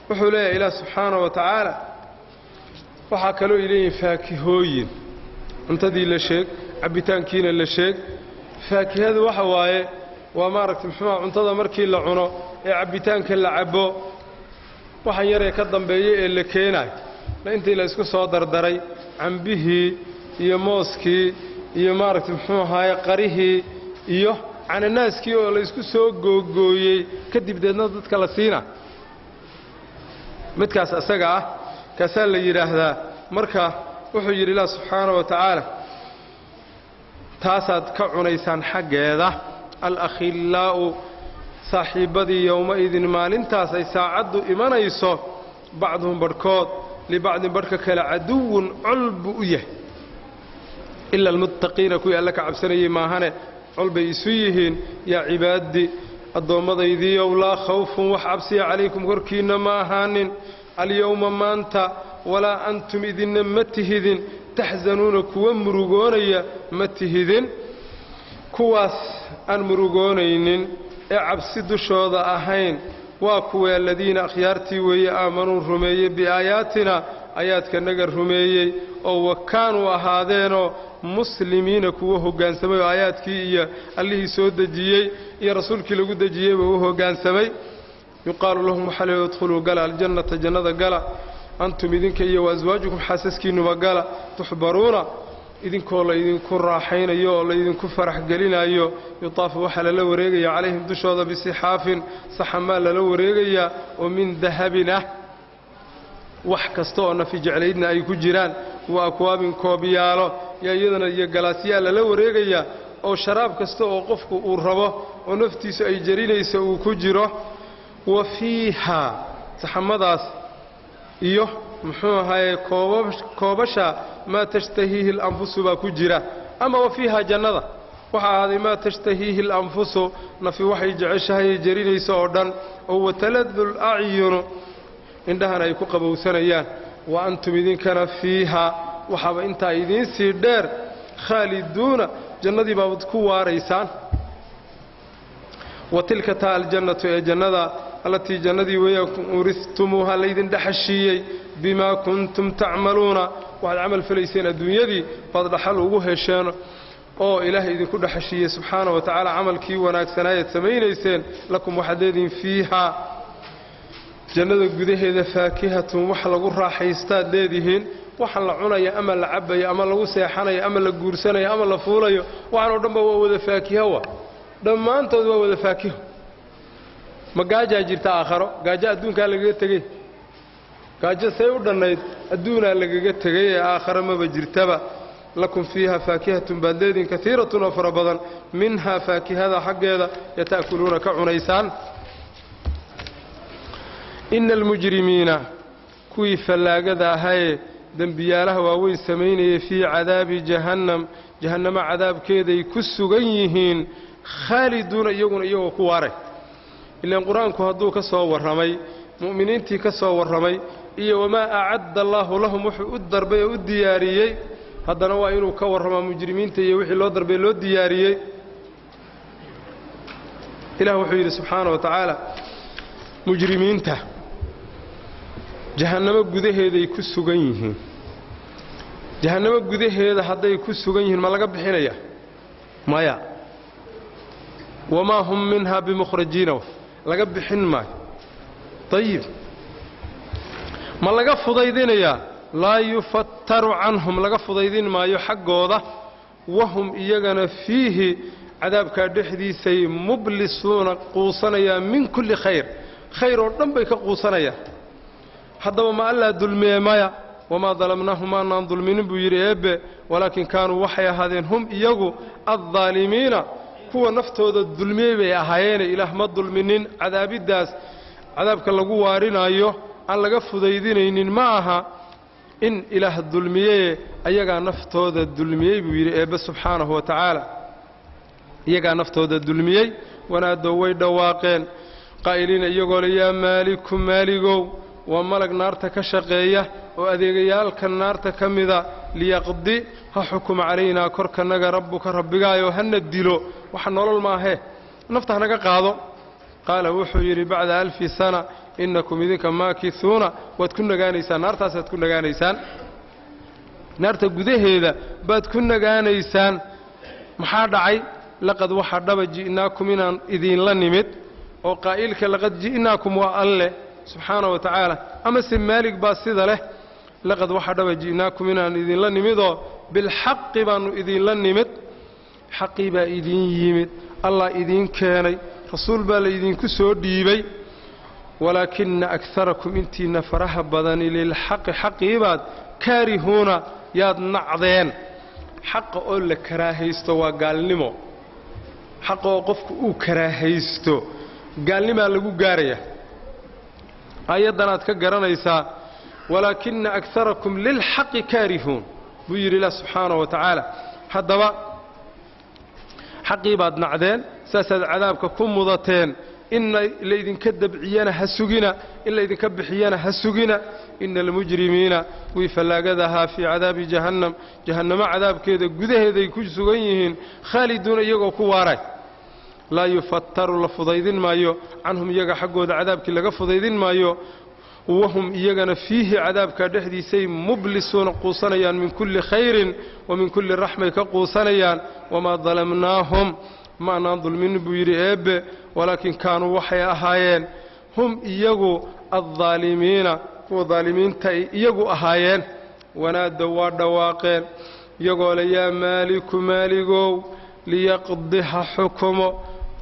wuxuu leeyahay Ilaah subhanahu wa ta'ala waxa kaloo ilayeen faakihooyin cuntadii la sheeg cabitaankiina la sheeg faakihadu waxa waaye waa maaragtay muxuu cuntada markii la cuno ee cabitaanka la cabo waxa yar ee ka dambeeyay ee la keenay intii la isku soo dardaray cambihii iyo mooskii iyo maaragtay muxuu ahaay qarihii iyo cananaaskii oo la isku soo googooyay kadib deedna dadka la siina midkaas asaga ah kaasa la yiraahdaa marka wuxuu yiri Ilaah subhanahu wa ta'ala taasaad ka cunaysaan xageeda al-akhillau saaxiibadii yawma idin maalintaas ay saacadu imanayso bacduhum barkood li bacdin barka kala aduun ulbu yahay إلا المتقين كوي ألك عبسني ماهنة علبي يسويهن يا عبادي الضومضيذي ولا خوف وحبسي عليكم غركين ماهن اليوم ما أنت ولا أنتم إذن متهذن تحزنون كوا مرغونيا متهذن كواس أن مرغونين عبسي دشوض أهين وكوا الذين أخيارتي ويأمنوا الرمي بآياتنا آيات كنجر رمي أو كانوا هذين مسلمين كوه جان سمي آيات كي اللي سود جيي يا رسول كي لو جيي وهو جان سمي يقال لهم حل يدخلوا قال الجنة جنة قال أنتم إذن كي وأزواجكم حاسسكين وقال تحبرون إذن كل إذن كن راحين أيو الله إذن كفرح قلنا أيو يطاف وحل لو ريجي عليهم دشوذ بسحاف صحمال لو ريجي ومن ذهبنا وحكستونا في جعليدنا أي كجيران وأكواب كوبيالو يا يدنا يا جلاسيا لو ريجيا أو شراب كستو أو قفك وربه ونفتيس أي جرينيس وكجيره وفيها تحمداس إيوه محوها كوبشا ما تشتهيه الأنفس وكجيره أما وفيها جنة وهذه ما تشتهيه الأنفس نفي وحي جعشها جرينيس أردن أو تلذ الأعين عندها يكون قبو سنيان وأنتم إذن كان فيها وحاب انت إذن سيدر خالدون جنة بابدكو واريسان وتلك تا الجنة يا جنة التي جنة ويورثتموها ليدن دحشيي بما كنتم تعملون وهذا عمل فليسين الدنيا دي فضل حلوه هشان أو إلهي إذن كل دحشيي سبحانه وتعالى عمل كي وناك سناية سمينيسين لكم وحدين فيها jannada gudaheeda faakihatu wax lagu raaxaystaa leedihiin waxa la cunayo ama la cabayo ama lagu seexanayo ama la guursanayo ama la fuulayo waxaan dhanba waa wada faakihawa dhamaantood waa wada faakiho magaaja jirta aakhiro gaaja adduunka laga tagay gaaja say u dhanayd adduuna laga tagay aakhiro ma jirtaba lakum fiha faakihatun badadin kathiratun wa farabadan minha faakihada xaqeeda yataakuluna ka cunaysaan إن المجرمين كوي فلاقذا هاي دنبيالها واوين سميني في عذاب جهنم عذاب كيدا يكسو غيهين خالدون يقون كواره إلا القرآن كهدو كسو ورمي مؤمنين تي كسو ورمي iyo wamaa acadda allaahu lahum wuxuu u darbay oo u diyaariyey haddana waa inuu ka warramaa mujrimiinta iyo wixii loo darbay loo diyaariyey ilaah wuxuu yidhi subxaana wa tacaala mujrimiinta jahannamo gudaheeday ku sugan yihiin jahannamo gudaheeda hadday ku sugan yihiin ma laga bixinaya maya wamaa hum minhaa bimukhrajiina laga bixin maayo ayib ma laga fudaydinayaa laa yufattaru canhum laga fudaydin maayo xaggooda wahum iyagana fiihi cadaabkaa dhexdiisay mublisuuna quusanayaan min kulli khayr khayr oo dhan bay ka quusanayaan haddaba ma allaa dulmiye maya wamaa dalamnaahum maanaan dulminin buu yidhi eebbe walaakin kaanuu waxay ahaadeen hum iyagu addaalimiina kuwa naftooda dulmiyey bay ahaayeene ilaah ma dulminin cadaabiddaas cadaabka lagu waarinaayo aan laga fudaydinaynin ma aha in ilaah dulmiyee ayagaa naftooda dulmiyey buu yidhi eebbe subxaanahu wa tacaala iyagaa naftooda dulmiyey wanaadow way dhawaaqeen qaa'iliina iyagoo le yaa maaliku maaligow waa malag naarta ka shaqeeya oo adeegayaalka naarta ka mida liyaqdi ha xukuma calaynaa korkanaga rabbuka rabbigaayoo hana dilo waxa nolol maahee nafta hanaga qaado qaala wuxuu yidhi bacda 1000 sana innakum idinka maakisuuna waad ku nagaanaysaan naartaasaad ku nagaanaysaan naarta gudaheeda baad ku nagaanaysaan maxaa dhacay laqad waxa dhaba ji'naakum inaan idinla nimid oo qaa'ilka laqad ji'naakum waa alle subxaana wa tacaala ama se maalig baa sida leh laqad waxa dhaba ji'naakum inaan idinla nimidoo bilxaqi baannu idinla nimid xaqii baa idin yimid allah idiin keenay rasuul baa la idinku soo dhiibay walaakina akarakum intiinna faraha badani lilxaqi xaqiibaad kaarihuuna yaad nacdeen xaqa oo la karaahaysto waa gaalnimo xaqa oo qofku uu karaahaysto gaalnimaa lagu gaaraya aayaddanaad ka garanaysaa walaakina akarakum lilxaqi kaarihuun buu yidhi ilah subxaanahu wa tacaala haddaba xaqii baad nacdeen saasaad cadaabka ku mudateen in laydinka dabciyana ha sugina in laydinka bixiyana ha sugina ina almujrimiina wii fallaagadahaa fii cadaabi jahannam jahannamo cadaabkeeda gudaheeday ku sugan yihiin khaaliduuna iyagoo ku waaray laa yufattaru la fudaydin maayo canhum iyaga xaggooda cadaabkii laga fudaydin maayo wahum iyagana fiihi cadaabkaa dhexdiisay mublisuuna quusanayaan min kulli khayrin wa min kulli raxmay ka quusanayaan wamaa dalamnaahum maanaan dulminin buu yidhi eebbe walaakin kaanuu waxay ahaayeen hum iyagu addaalimiina kuwa daalimiinta ay iyagu ahaayeen wanaaddow waa dhawaaqeen iyagoo le yaa maaliku maaligow liyaqdi ha xukumo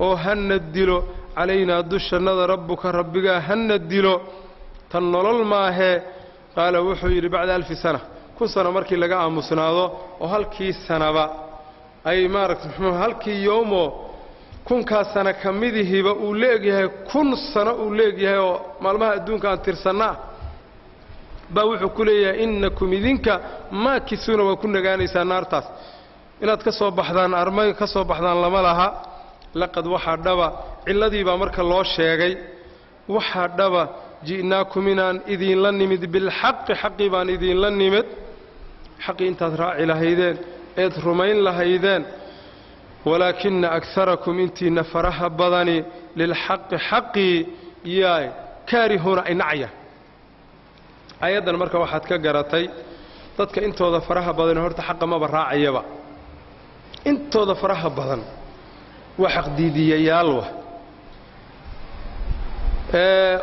oo hana dilo calaynaa dushannada rabbuka rabbigaa hana dilo tan nolol maahee qaala wuxuu yidhi bacda 1000 sana 1000 sano markii laga aamusnaado oo halkii sanaba ay maaragtay muxuu halkii yoomo 1000 sana ka midihiiba uu leegyahay 1000 sano uu leegyahay oo maalmaha adduunka aan tirsannaa baa wuxuu ku leeyahay innakum idinka maakisuuna waa ku nagaanaysaa naartaas inaad ka soo baxdaan armay ka soo baxdaan lama laha laqad waxaa dhaba cilladii baa marka loo sheegay waxaa dhaba ji'naakum inaan idinla nimid bilxaqi xaqii baan idinla nimid xaqii intaad raaci lahaydeen eed rumayn lahaydeen walaakina akarakum intiinna faraha badani lilxaqi xaqii yaay kaarihuuna ay nacya aayaddan marka waxaad ka garatay dadka intooda faraha badani horta xaqa maba raacayaba intooda faraha badan waa xaqdiidiyayaalwa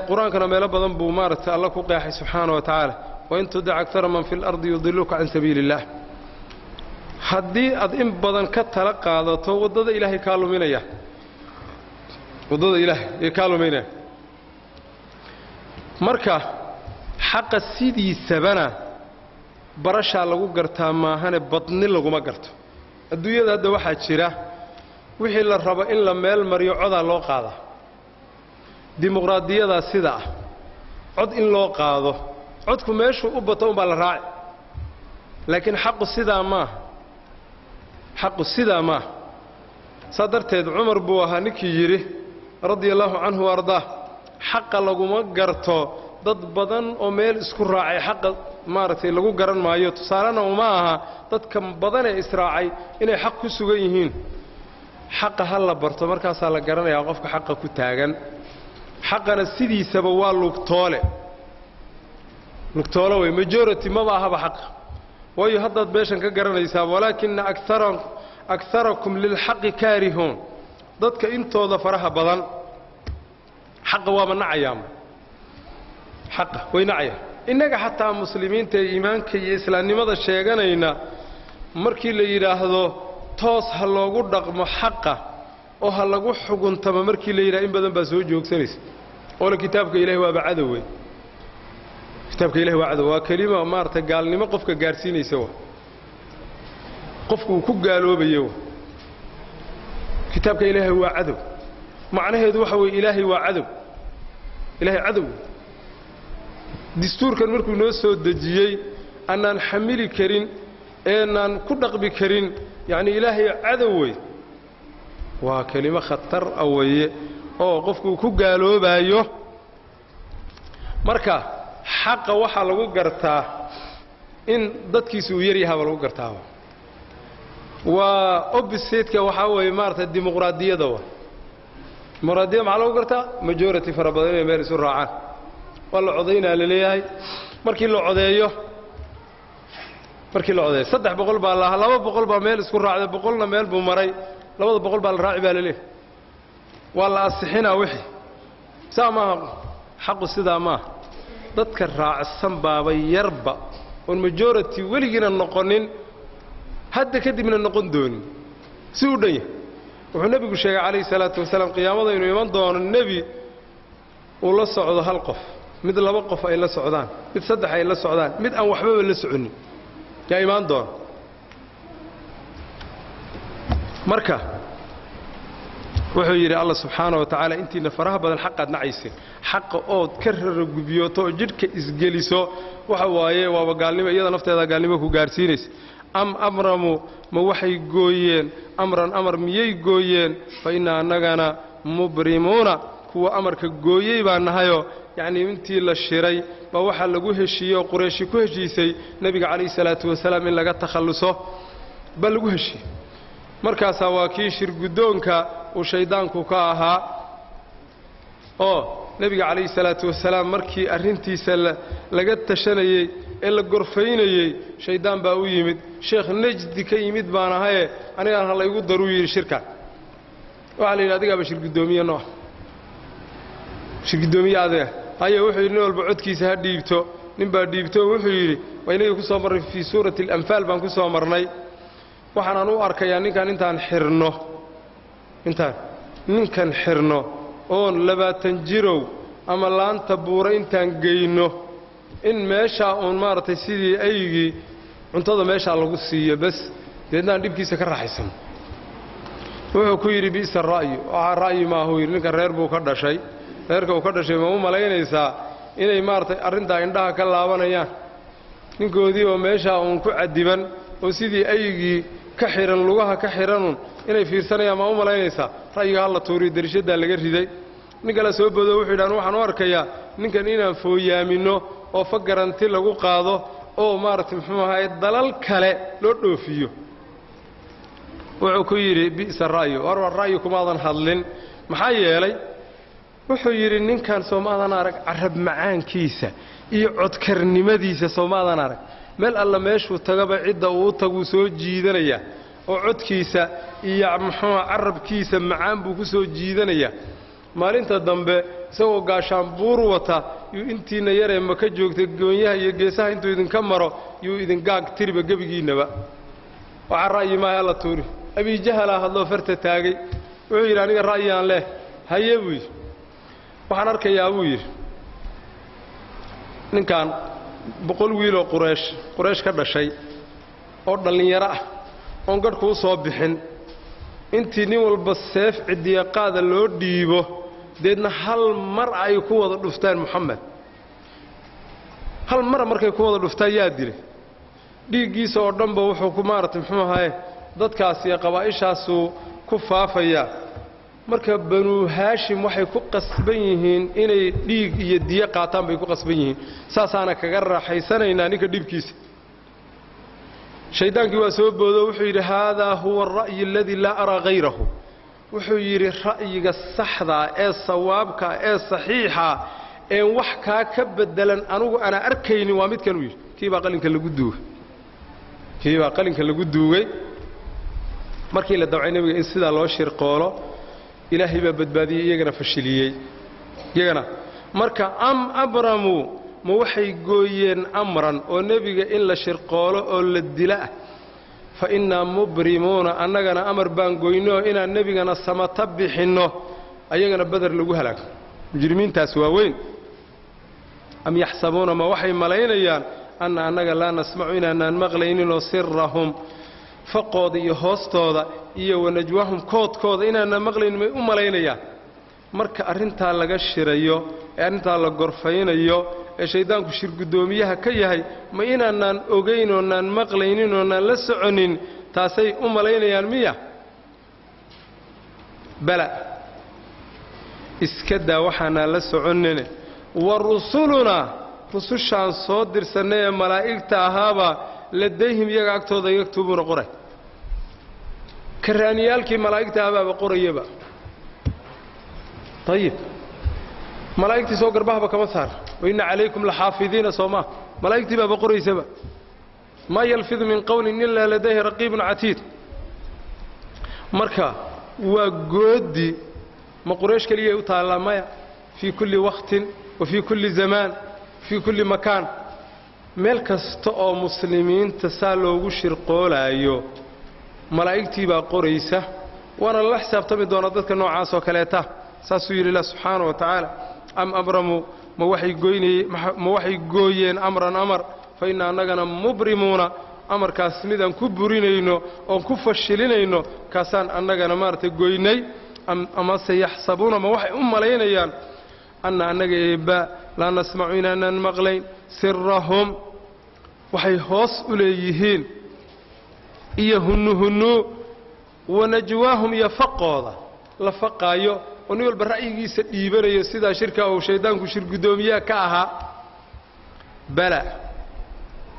qur-aankana meelo badan buu maaragtay alla ku qeexay subxaana wa tacaala wain tudic akara man fi lardi yudiluuka can sabiili illaah haddii aad in badan ka tala qaadato waddada ilaahay kaa luminaya waddada ilaahay ee kaa luminaya marka xaqa sidiisabana barashaa lagu gartaa maahane badni laguma garto adduunyada hadda waxaa jira wixii la rabo in la meel mariyo codaa loo qaadaa dimuqraadiyadaa sida ah cod in loo qaado codku meeshuu u bato umbaa la raaci laakiin xaqu sidaa maaha xaqu sidaa maaha saa darteed cumar buu ahaa ninkii yidhi radia allaahu canhu wa ardaah xaqa laguma garto dad badan oo meel isku raacay xaq maartay lagu garan maayo tusaalana uma aha dadka badan ee israacay inay xaq ku sugan yihiin xaqa hal la barto markaas la garanayaa qofka xaqa ku taagan xaqana sidiisaba waa lugtoole way majority ma aha xaq way hadda beeshan ka garanaysaa walaakin aktharakum lil haqq karihun dadka intooda faraha badan xaqa waa manacayaan xaqa way nacaya inaga xataa muslimiinta iimaanka iyo islaamnimada sheeganayna markii la yiraahdo toos ha loogu dhaqmo xaqa oo ha lagu xuguntamo markii la yiraahdo in badan baa soo joogsanaysa oo kitaabka Ilaahay waa bacadaway kitaabka Ilaahay waa cadaw waa kalima maarta gaalnimo qofka gaarsiinaysa qofku ku gaaloobayo kitaabka Ilaahay waa cadaw macnaheedu waxa weey Ilaahay waa cadaw Ilaahay cadaw dastuurkan markuu noo soo dajiyay anaan xamili karin aanan ku dhaqbi karin yaani Ilaahay cadaw way waa kalima khatar awaye oo qofku ku gaaloobayo marka xaqa waxa lagu gartaa in dadkiisu uu yar yahay lagu gartaa waa opposite-ka waxa weey maarta dimuqraadiyada dimuqraadiyada ma lagu gartaa majority fara badan ee meel isu raacaan wala codeynaa la leeyahay markii la codeeyo 300 baa la 200 baa meel isku raacday 100na meel buu maray 200 baa la raaci baa la leeyahay wala asixina wixii saama xaq sida ma dadka raacsan baaba yarba oo majority waligiina noqonin hadda kadibna noqon doonin si u dhan wuxuu nabigu sheegay kaleey salaatu wasalaam qiyaamada inuu iman doono nabi oo la socdo hal qof mid laba qof ay la socdaan mid saddex ay la socdaan mid aan waxba la soconin yaa iman doon marka wuxuu yiri Allah subhanahu wa ta'ala intiina faraha badan xaqad naciisay xaq oo ka rargubiyoto jidhka isgeliso waxa waaye waa gaalnimo iyada nafteeda gaalnimo ku gaarsiinaysa amramu ma waxay gooyeen amar miyay gooyeen fa inna annagana mubrimuna kuwa amarka gooyay baa nahayo yaani intii la shiray ba waxa lagu heshiyo Quraysh ku heshiisay nabiga kaleey salaatu wasalaam in laga takhaluso bal lagu heshiyo markaas waa kii shir gudoonka oo shaydaanku ka ahaa oo nabiga kaleey salaatu wasalaam markii arintiisa laga tashanayay ee la gorfaynayay shaydaan baa u yimid sheekh najdi ka yimid baan ahay aniga hal igu daru yiri shirka waxa la yiraahdaa adiga shir gudoomiye noo shir gudoomiye adeeg ayaa wuxuu yiri walba codkiisa ha dhiibto nin baa dhiibto wuxuu yiri waa inay ku soo maray fi suurati al-anfal baan ku soo marnay waxaan u arkayaa ninkan ninkan xirno oo 20 jirow ama laanta buura intaan geyno in meesha on maartay sidii aygi cuntada meesha lagu siiyo bas deednaan dibkiisa ka raaxaysan wuxuu ku yiri bi saraayi raayi ma hoo yiri ninka reer buu ka dhashay reerka uu ka dhashay ma u malaynaysaa inay maartay arinta indhaha ka laabanayaan ninkoodii oo meesha on ku cadiban oo sidii aygi ka xiran lugaha ka xiran inay fiirsanayaan ma u malaynaysaa raayiga la tuuri darishada laga riday ninka la soo boodo wuxuu yidhaan waxaan u arkayaa ninkan inaan fooyaamino oo fa garanti lagu qaado oo maartay muxuu ahaay dalal kale loo dhoofiyo wuxuu ku yiri bi'sa ra'yi ra'yi kuma adan hadlin maxaa yeelay wuxuu yiri ninkan Soomaalidan arag arab macaankiisa iyo codkarnimadiisa Soomaalidan arag meel alla meeshuu tagaba cid uu tagu soo jiidanaya oo codkiisa iyo muxuu arabkiisa macaan buu ku soo jiidanaya maalinta dambe isagoo gaashaan buur wata yu intiina yaree ma ka joogtay goonyaha iyo geesaha intuu idin ka maro yu idin gaag tiriba gabigiinaba waxa ra'yi ma la tuuri abi jahala hadlo farta taagay wuxuu yiri aniga ra'yaan leh hayeebu waxaan arkayaa buu yiri ninkan 100 wiil oo Quraysh ka dhashay oo dhalinyaro ah oo gadhku soo bixin intii nin walba seef cidiya qaada loo dhiibo deedna hal mar ay ku wada dhuftaan Muhammad hal mar markay ku wada dhuftaan yaa dilay dhiigiisa oo dhanba wuxuu ku maartay muxuu ahaay dadkaas iyo qabaa'ishaas ku faafaya marka banu haashim waxay ku qasban yihiin inay dhiig iyo diyo qaataan bay ku qasban yihiin saasaana kaga raaxaysanaynaa ninka dhibkiisa shaydaankii waa soo boodo wuxuu yidhi haadaa huwa ara'yi aladii laa araa hayrahu wuxuu yidhi ra'yiga saxda ee sawaabka ee saxiixa ee wax kaa ka bedelan anugu ana arkaynin waa midkan uu yidhi kiibaa qalinka lagu duugay markii la dawcay nabiga in sidaa loo shirqoolo ilaahay baa badbaadiyey iyagana fashiliyey iyagana marka abramu ma waxay gooyeen amran oo nebiga in la shirqoolo oo la dila ah fa innaa mubrimuuna annagana amar baan goyno oo inaan nebigana samata bixinno ayagana badar lagu halaago mujrimiintaas waa weyn am yaxsabuuna ma waxay malaynayaan anna annaga laa nasmacu inaanaan maqlayninoo sirahum faqooda iyo hoostooda iyo wanajwahum koodkooda inaanaan maqlaynin may u malaynayaan marka arrintaa laga shirayo ee arrintaa la gorfaynayo ee shayddaanku shirgudoomiyaha ka yahay ma inaanaan ogayn oonaan maqlaynin oonaan la soconin taasay u malaynayaan miya bala iska daa waxaanaan la soconine wa rusulunaa rusushaan soo dirsannay ee malaa'igta ahaaba ladayhim iyaga agtooda yaktubuuna qoray karaaniyaalkii malaa'igta ahabaaba qorayaba ayib malaa'igtii soo garbahaba kama saar wainna calaykum laxaafidiina soomaa malaa'igtii baaba qoraysaba maa yalfidu min qowlin ilaa ladayhi raqiibun catiid marka waa goodi ma quraysh keliyay u taallaa maya fii kulli waqtin wa fii kulli zamaan fii kulli makaan meel kasta oo muslimiinta saa loogu shirqoolaayo malaa'igtii baa qoraysa waana lala xisaabtami doonaa dadka noocaas oo kaleeta saasuu yidhi ilah subxaana wa tacaala am abramu ma waxay gooyeen amran amar fa inna annagana mubrimuuna amarkaas midaan ku burinayno oon ku fashilinayno kaasaan annagana maaragtay goynay amase yaxsabuuna ma waxay u malaynayaan anna annaga eebba laa nasmacu inaanaan maqlayn sirahum waxay hoos u leeyihiin iyo hunnuhunnu wanajwaahum iyo faqooda la faqaayo oo nin walba ra'yigiisa dhiibanayo sidaa shirka uu shayddaanku shirgudoomiyaha ka ahaa bala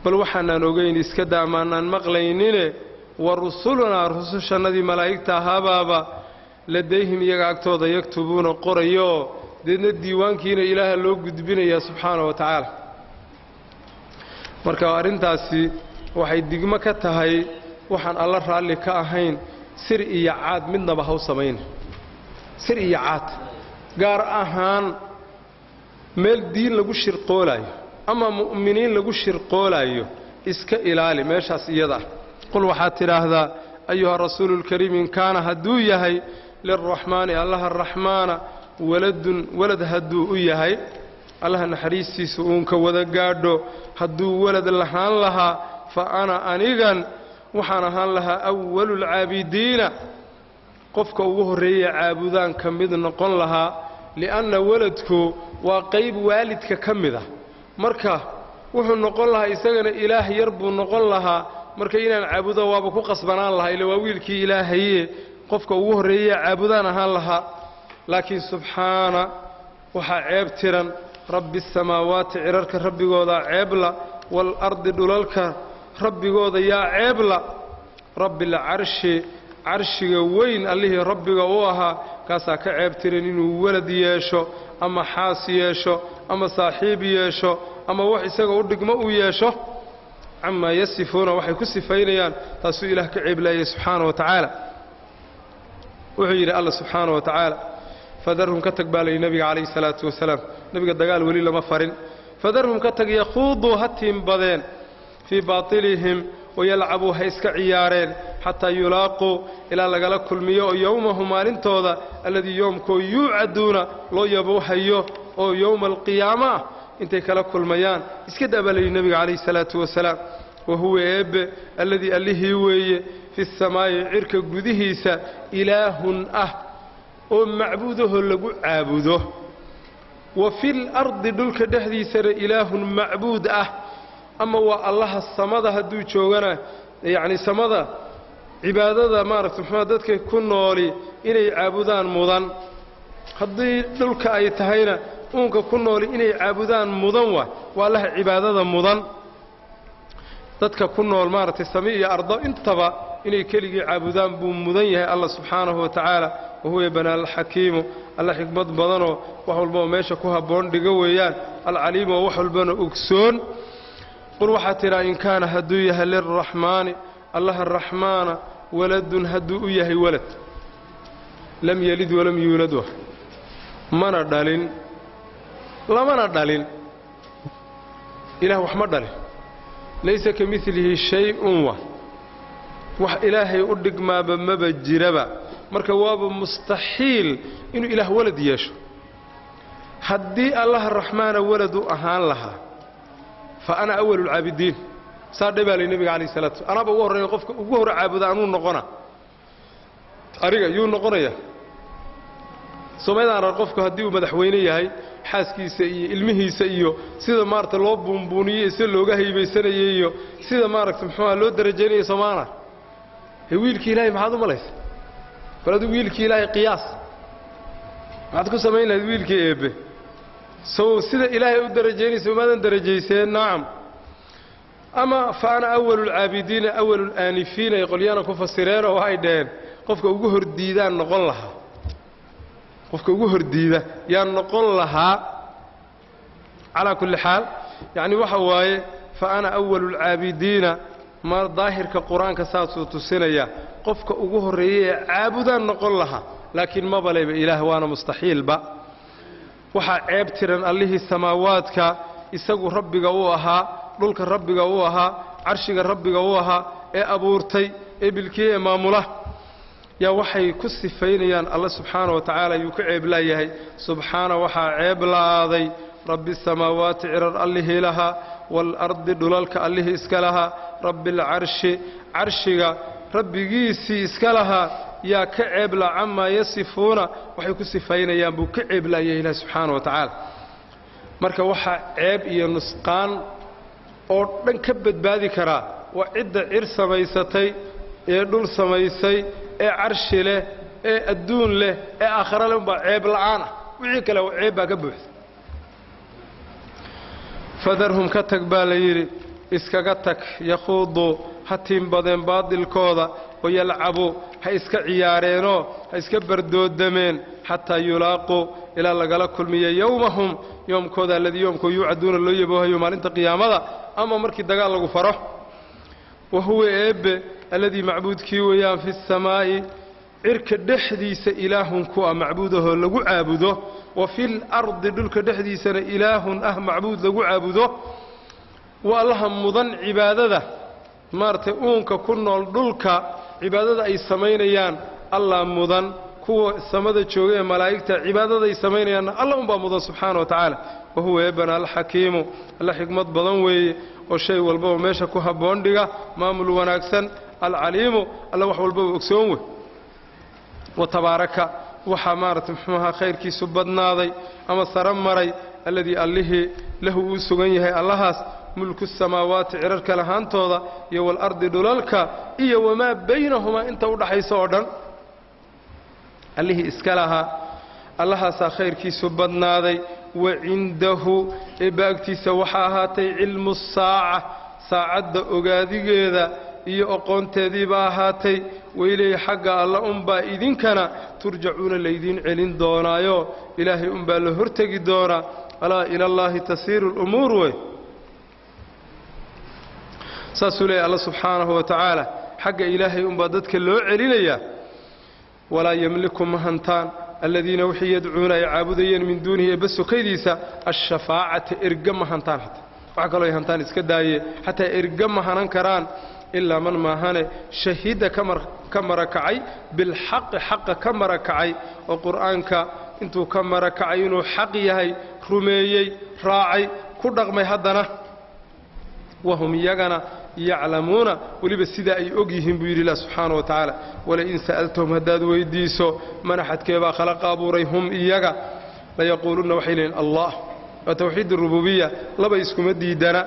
bal waxaanaan ogayn iska daamaanaan maqlaynine wa rusulunaa rusushannadii malaa'igta ahaabaaba ladayhim iyaga agtooda yaktubuuna qorayooo deedna diiwaankiina ilaaha loo gudbinayaa subxaana wa tacaala marka arrintaasi waxay digmo ka tahay waxaan alla raalli ka ahayn sir iyo caad midnaba ha u samayna sir iyo caad gaar ahaan meel diin lagu shirqoolaayo ama mu'miniin lagu shirqoolaayo iska ilaali meeshaas iyada ah qul waxaad tidhaahdaa ayuha rasuululkariim in kaana hadduu yahay lilraxmaani allaha araxmaana waladun walad hadduu u yahay allaha naxariistiisa uunka wada gaadho hadduu walad lahaan lahaa fa ana anigan waxaan ahaan lahaa awalulcaabidiina qofka ugu horreeyey caabudaan ka mid noqon lahaa li'anna waladku waa qayb waalidka ka mid ah marka wuxuu noqon lahaa isagana ilaah yar buu noqon lahaa marka inaan caabudo waaba ku qasbanaan lahaa ila waa wiilkii ilaahaye qofka ugu horreeyey caabudaan ahaan lahaa laakiin subxaana waxaa ceeb tiran rabbi asamaawaati cirarka rabbigoodaa ceebla waalardi dhulalka rabbigooda yaa ceebla rabbialcarshi carshiga weyn allihii rabbiga u ahaa kaasaa ka ceeb tiran inuu walad yeesho ama xaas yeesho ama saaxiib yeesho ama wax isaga u dhigmo u yeesho camaa yasifuuna waxay ku sifaynayaan taasuu ilaah ka ceeblaayay subxaana wa tacaala wuxuu yidhi alla subxaana wa tacaala fadarhum ka tag baa layidhi nebiga calayhi salaatu wasalaam nebiga dagaal weli lama farin fadarhum ka tag yakhuuduu ha tiimbadeen fii baatilihim wayalcabuu ha iska ciyaareen xataa yulaaquu ilaa lagala kulmiyo oo yowmahu maalintooda alladii yoomkoo yuucaduuna loo yaboohayo oo yowma alqiyaama ah intay kala kulmayaan iska daa baa layidhi nebiga calayhi salaatu wasalaam wahuwa eebbe alladii allihii weeye fi samaa'i cirka gudihiisa ilaahun ah oo macbuudahoo lagu caabudo wa fil ardi dhulka dhexdiisana ilaahun macbuud ah ama waa allaha samada hadduu joogana yacni samada cibaadada maaragta muxuua dadka ku nooli inay caabudaan mudan haddii dhulka ay tahayna uunka ku nooli inay caabudaan mudan waa allaha cibaadada mudan dadka ku nool maaragtay sami iyo ardo intaba inay keligii caabudaan buu mudan yahay allah subxaanahu wa tacaala wahuwa banaal xakiimu alla xikmad badanoo wax walboo meesha ku habboon dhiga weeyaan alcaliimu oo wax walbana ogsoon qul waxaa tidhaa in kaana hadduu yahay lilraxmaani allaha raxmaana waladun hadduu u yahay walad lam yelid walam yuulad mana dhalin lamana dhalin ilaah wax ma dhalin laysa ka milihi shay-un wax ilaahay u dhigmaaba maba jiraba marka waaba mustaxiil inuu ilaah walad yeesho haddii allaha raxmaana walad u ahaan lahaa fa ana awalu lcaabidiin saa dhay baa lay nebiga calayh salatu slam anaaba ugu horreeya qofka ugu hore caabuda anuu noqona aniga yuu noqonaya somaydaan qofku haddii uu madaxweyne yahay xaaskiisa iyo ilmihiisa iyo sida maaragta loo buunbuuniyey sida looga haybaysanayay iyo sida maaragta muxuuha loo darajaynaya soomaana wiilkii ilaahay maxaad u malaysa bal adigu wiilkii ilaahay qiyaas maxaad ku samayn lahayd wiilkii eebbe sow sida ilaahay u darajaynaysa umaadan darajayseen nacam ama fa ana awalu lcaabidiina awalu laanifiina ay qolyana ku fasireenoo waxay dhaheen qofka ugu hordiidaan noqon lahaa qofka ugu hordiida yaan noqon lahaa calaa kulli xaal yacni waxa waaye fa ana awalu lcaabidiina ma daahirka qur-aanka saasuu tusinaya qofka ugu horreeyay ee caabudaan noqon lahaa laakiin ma balayba ilaah waana mustaxiilba waxaa ceeb tiran allihii samaawaadka isagu rabbiga u ahaa dhulka rabbiga u ahaa carshiga rabbiga u ahaa ee abuurtay ee bilkiyey ee maamula yaa waxay ku sifaynayaan alla subxaana wa tacaala yuu ka ceeb laayahay subxaana waxaa ceeb la'aaday rabbi samaawaati cirar allihii lahaa waalardi dhulalka allihii iska lahaa rabbialcarshi carshiga rabbigiisii iska lahaa yaa ka ceebla camaa yasifuuna waxay ku sifaynayaan buu ka ceeb laayahay ilaah subxaana wa tacaala marka waxaa ceeb iyo nusqaan oo dhan ka badbaadi karaa waa cidda cir samaysatay ee dhul samaysay ee carshi leh ee adduun leh ee aakhara leh unbaa ceeb la'aan ah wixii kale ceeb baa ka buuxsa fadarhum ka tag baa la yidhi iskaga tag yakhuuduu ha tiimbadeen baadilkooda wayalcabuu ha iska ciyaareenoo ha iska bardoodameen xataa yulaaquu ilaa lagala kulmiya yowmahum yoomkooda alladii yoomkoo yuucaduuna loo yaboohayo maalinta qiyaamada ama markii dagaal lagu faro wahuwa eebbe alladii macbuudkii weeyaan fi samaa'i cirka dhexdiisa ilaahun ku ah macbuudahoo lagu caabudo wa fil ardi dhulka dhexdiisana ilaahun ah macbuud lagu caabudo waa allaha mudan cibaadada maaragtay uunka ku nool dhulka cibaadada ay samaynayaan allah mudan kuwa samada jooga ee malaa'igta cibaadada ay samaynayaanna allah unbaa mudan subxaana wa tacaala wahuwa eebbana alxakiimu alla xikmad badan weeye oo shay walbaba meesha ku habboon dhiga maamul wanaagsan alcaliimu alla wax walbaba ogsoon wey wa tabaaraka waxaa maaragtay muxuuahaa khayrkiisu badnaaday ama sara maray alladii allihii lahu uu sugan yahay allahaas mulku samaawaati cirarka lahaantooda iyo waalardi dhulalka iyo wamaa baynahumaa inta u dhaxaysa oo dhan allihii iska lahaa allahaasaa khayrkiisu badnaaday wa cindahu eebba agtiisa waxaa ahaatay cilmu saaca saacadda ogaadigeeda iyo oqoonteediibaa ahaatay weyleey xagga alla unbaa idinkana turjacuuna laydiin celin doonaayo ilaahay unbaa la hortegi doonaa alaa ilallaahi tasiiru lumuur wey saasuu leeyahy alla subxaanahu wa tacaala xagga ilaahay unbaa dadka loo celinayaa walaa yemliku ma hantaan aladiina wixii yadcuuna ay caabudayeen min duunihi eebba sokaydiisa ashafaacata erga ma hantaan hataa wax kaloo ay hantaan iska daaye xataa erga ma hanan karaan ilaa man maahane shahida ka marakacay bilxaqi xaqa ka marakacay oo qur'aanka intuu ka marakacay inuu xaq yahay rumeeyey raacay ku dhaqmay haddana wahum iyagana yaclamuuna weliba sidaa ay og yihiin buu yidhi ilah subxaana wa tacaala walain sa'altahum haddaad weyddiiso manaxadkeebaa khalaqa abuuray hum iyaga layaquulunna waxay leeyiin allah waa tawxiid arububiya laba iskuma diidana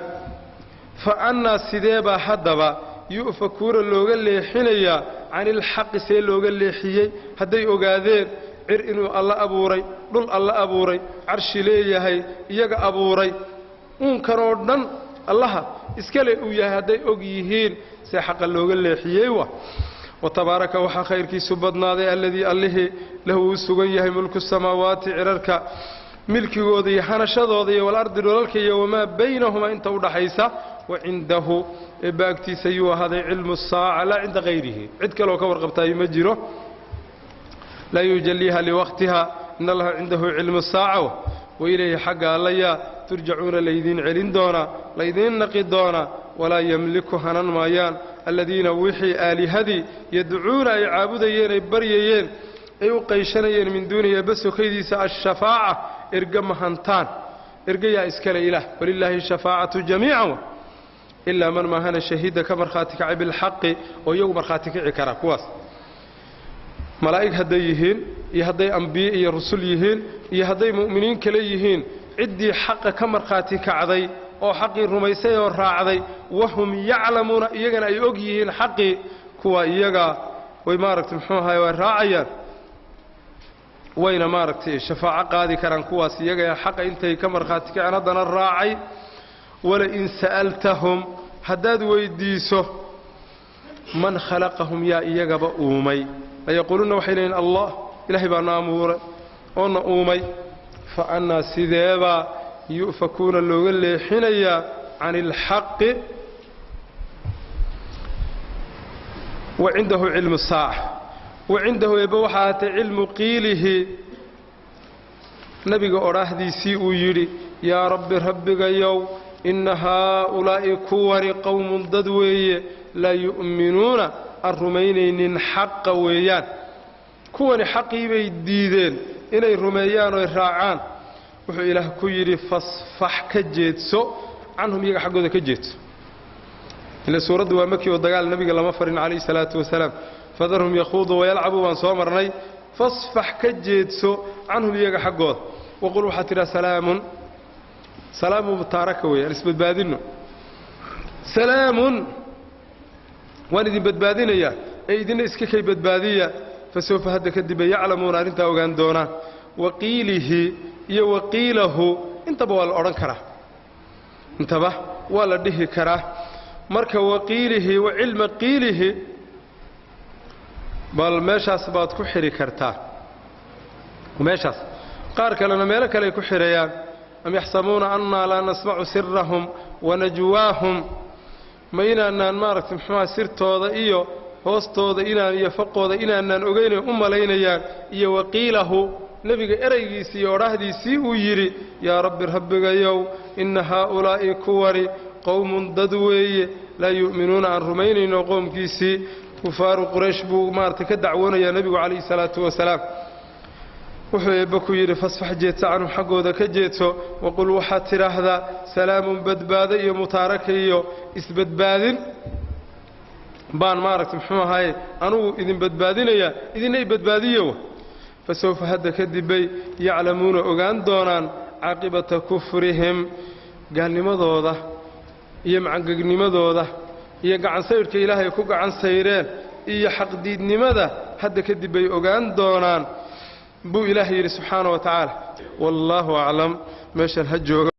fa annaa sideebaa haddaba yu'fakuuna looga leexinayaa عن الحق سيلوغ الليحيي هدي أقادين عر إنو الله أبوري دول الله أبوري عرش ليهي إياق أبوري كرودن الله إسكالي ويا هدي أقيهين سيحق اللوغ الليحيي وتبارك وحا خيركي سبدنا الذي الله له سغيه ملك السماوات عررك ملكي ودي حنشدودي والارض دولكي وما بينهما انت ودحيسا وعنده باغتي سيو هذا علم الساعه لا عند غيره عد كلو كورقبتاي ما جيرو لا يجليها لوقتها ان الله عنده علم الساعه وإليه حق الله ترجعون ليدين علين دونا ليدين نقيد دونا ولا يملكها نمايان الذين وحي آلهدي يدعون أي عابدين أي بريين أي قيشنين من دونه بس كيديس الشفاعة إرقى مهنتان إرقى يا إسكال إله ولله الشفاعة جميعا إلا من مهن الشهيد كمرخاتك عب الحق ويوم مرخاتك عكرا كواس ملائك هديهين يهدي أنبياء يرسليهين يهدي مؤمنين كليهين عدي حق كمرخاتك عضي أو حقي الرميسي والراعي وهم يعلمون إيجانا أي أجيهين حقي كوا إيجا ويمارك تمحوها والراعيا وين مارك الشفاعة قاضي كران كوا سيجا حق إنتي كمرخاتك أنا دنا الراعي ولئن سألتهم هداد ويديسه من خلقهم يا إيجا بأومي يقولون وحيلين الله إلهي بنامور أن أومي فأنا سيذابا يؤفكون اللي حنيا عن الحق وعنده علم الساعة وعنده يبوحات علم قيله نبي أراه دي سيء يري يا ربك يوم إن هؤلاء كور قوم ضدوي لا يؤمنون الرمينين حق ويان كون حقي بيديدين إني الرميان ويراعان وحو إله كيري فاصفح كجيتسو عنهم يقع حقوذا كجيتسو إلا سورة ومكي ودقال النبي لما فرن عليه الصلاة والسلام فذرهم يخوضوا ويلعبوا وانصومرني فاصفح كجيتسو عنهم يقع حقوذا وقلوا حتى سلام بتاركوي الاسم بدبادينه سلام واندين بدبادين اياه ايدين اسككي بدبادية فسوف هذا كدب يعلمون أن انتهوا قاندونا وقيله وقيله انتبه والأوران كراه انتبه والده كراه مرك وقيله وعلم قيله بل ماشاس باد كحري كرتا وماشاس قارك لنا ميلك لي كحريان أم يحسبون أننا لا نسمع سرهم ونجواهم ما إنا أن مارك محمد سرتوضا إيو hoostooda inaan iyo faqooda inaanan ogeyn u malaynayaan iyo waqiilahu nabiga eraygiisii iyo oraahdiisii uu yiri yaa rabbi rabbigayow inna haa'ulaa'i kuwari qawmun dadweeye la yu'minuuna an rumaynayno qoomkiisii kufaaru quraysh buu maartay ka dacwoonaya nabigu calayhi salaatu wasalaam wuxuu eebba ku yiri fasfax jeedsa canhum xaggooda ka jeedso waqul waxaad tidhaahdaa salaamun badbaado iyo mutaaraka iyo isbadbaadin بان مارك محمها هاي أنو إذن بدبادينيا إذن أي بدبادية فسوف هذا كذبي يعلمون أغان دونان عاقبة كفرهم قال لماذا هذا يمعنق لماذا هذا يقع عن سيرك إلهي يكوق عن سيرين إيا حق ديد لماذا هذا كذبي أغان دونان بو إلهي سبحانه وتعالى والله أعلم ماشي الهجو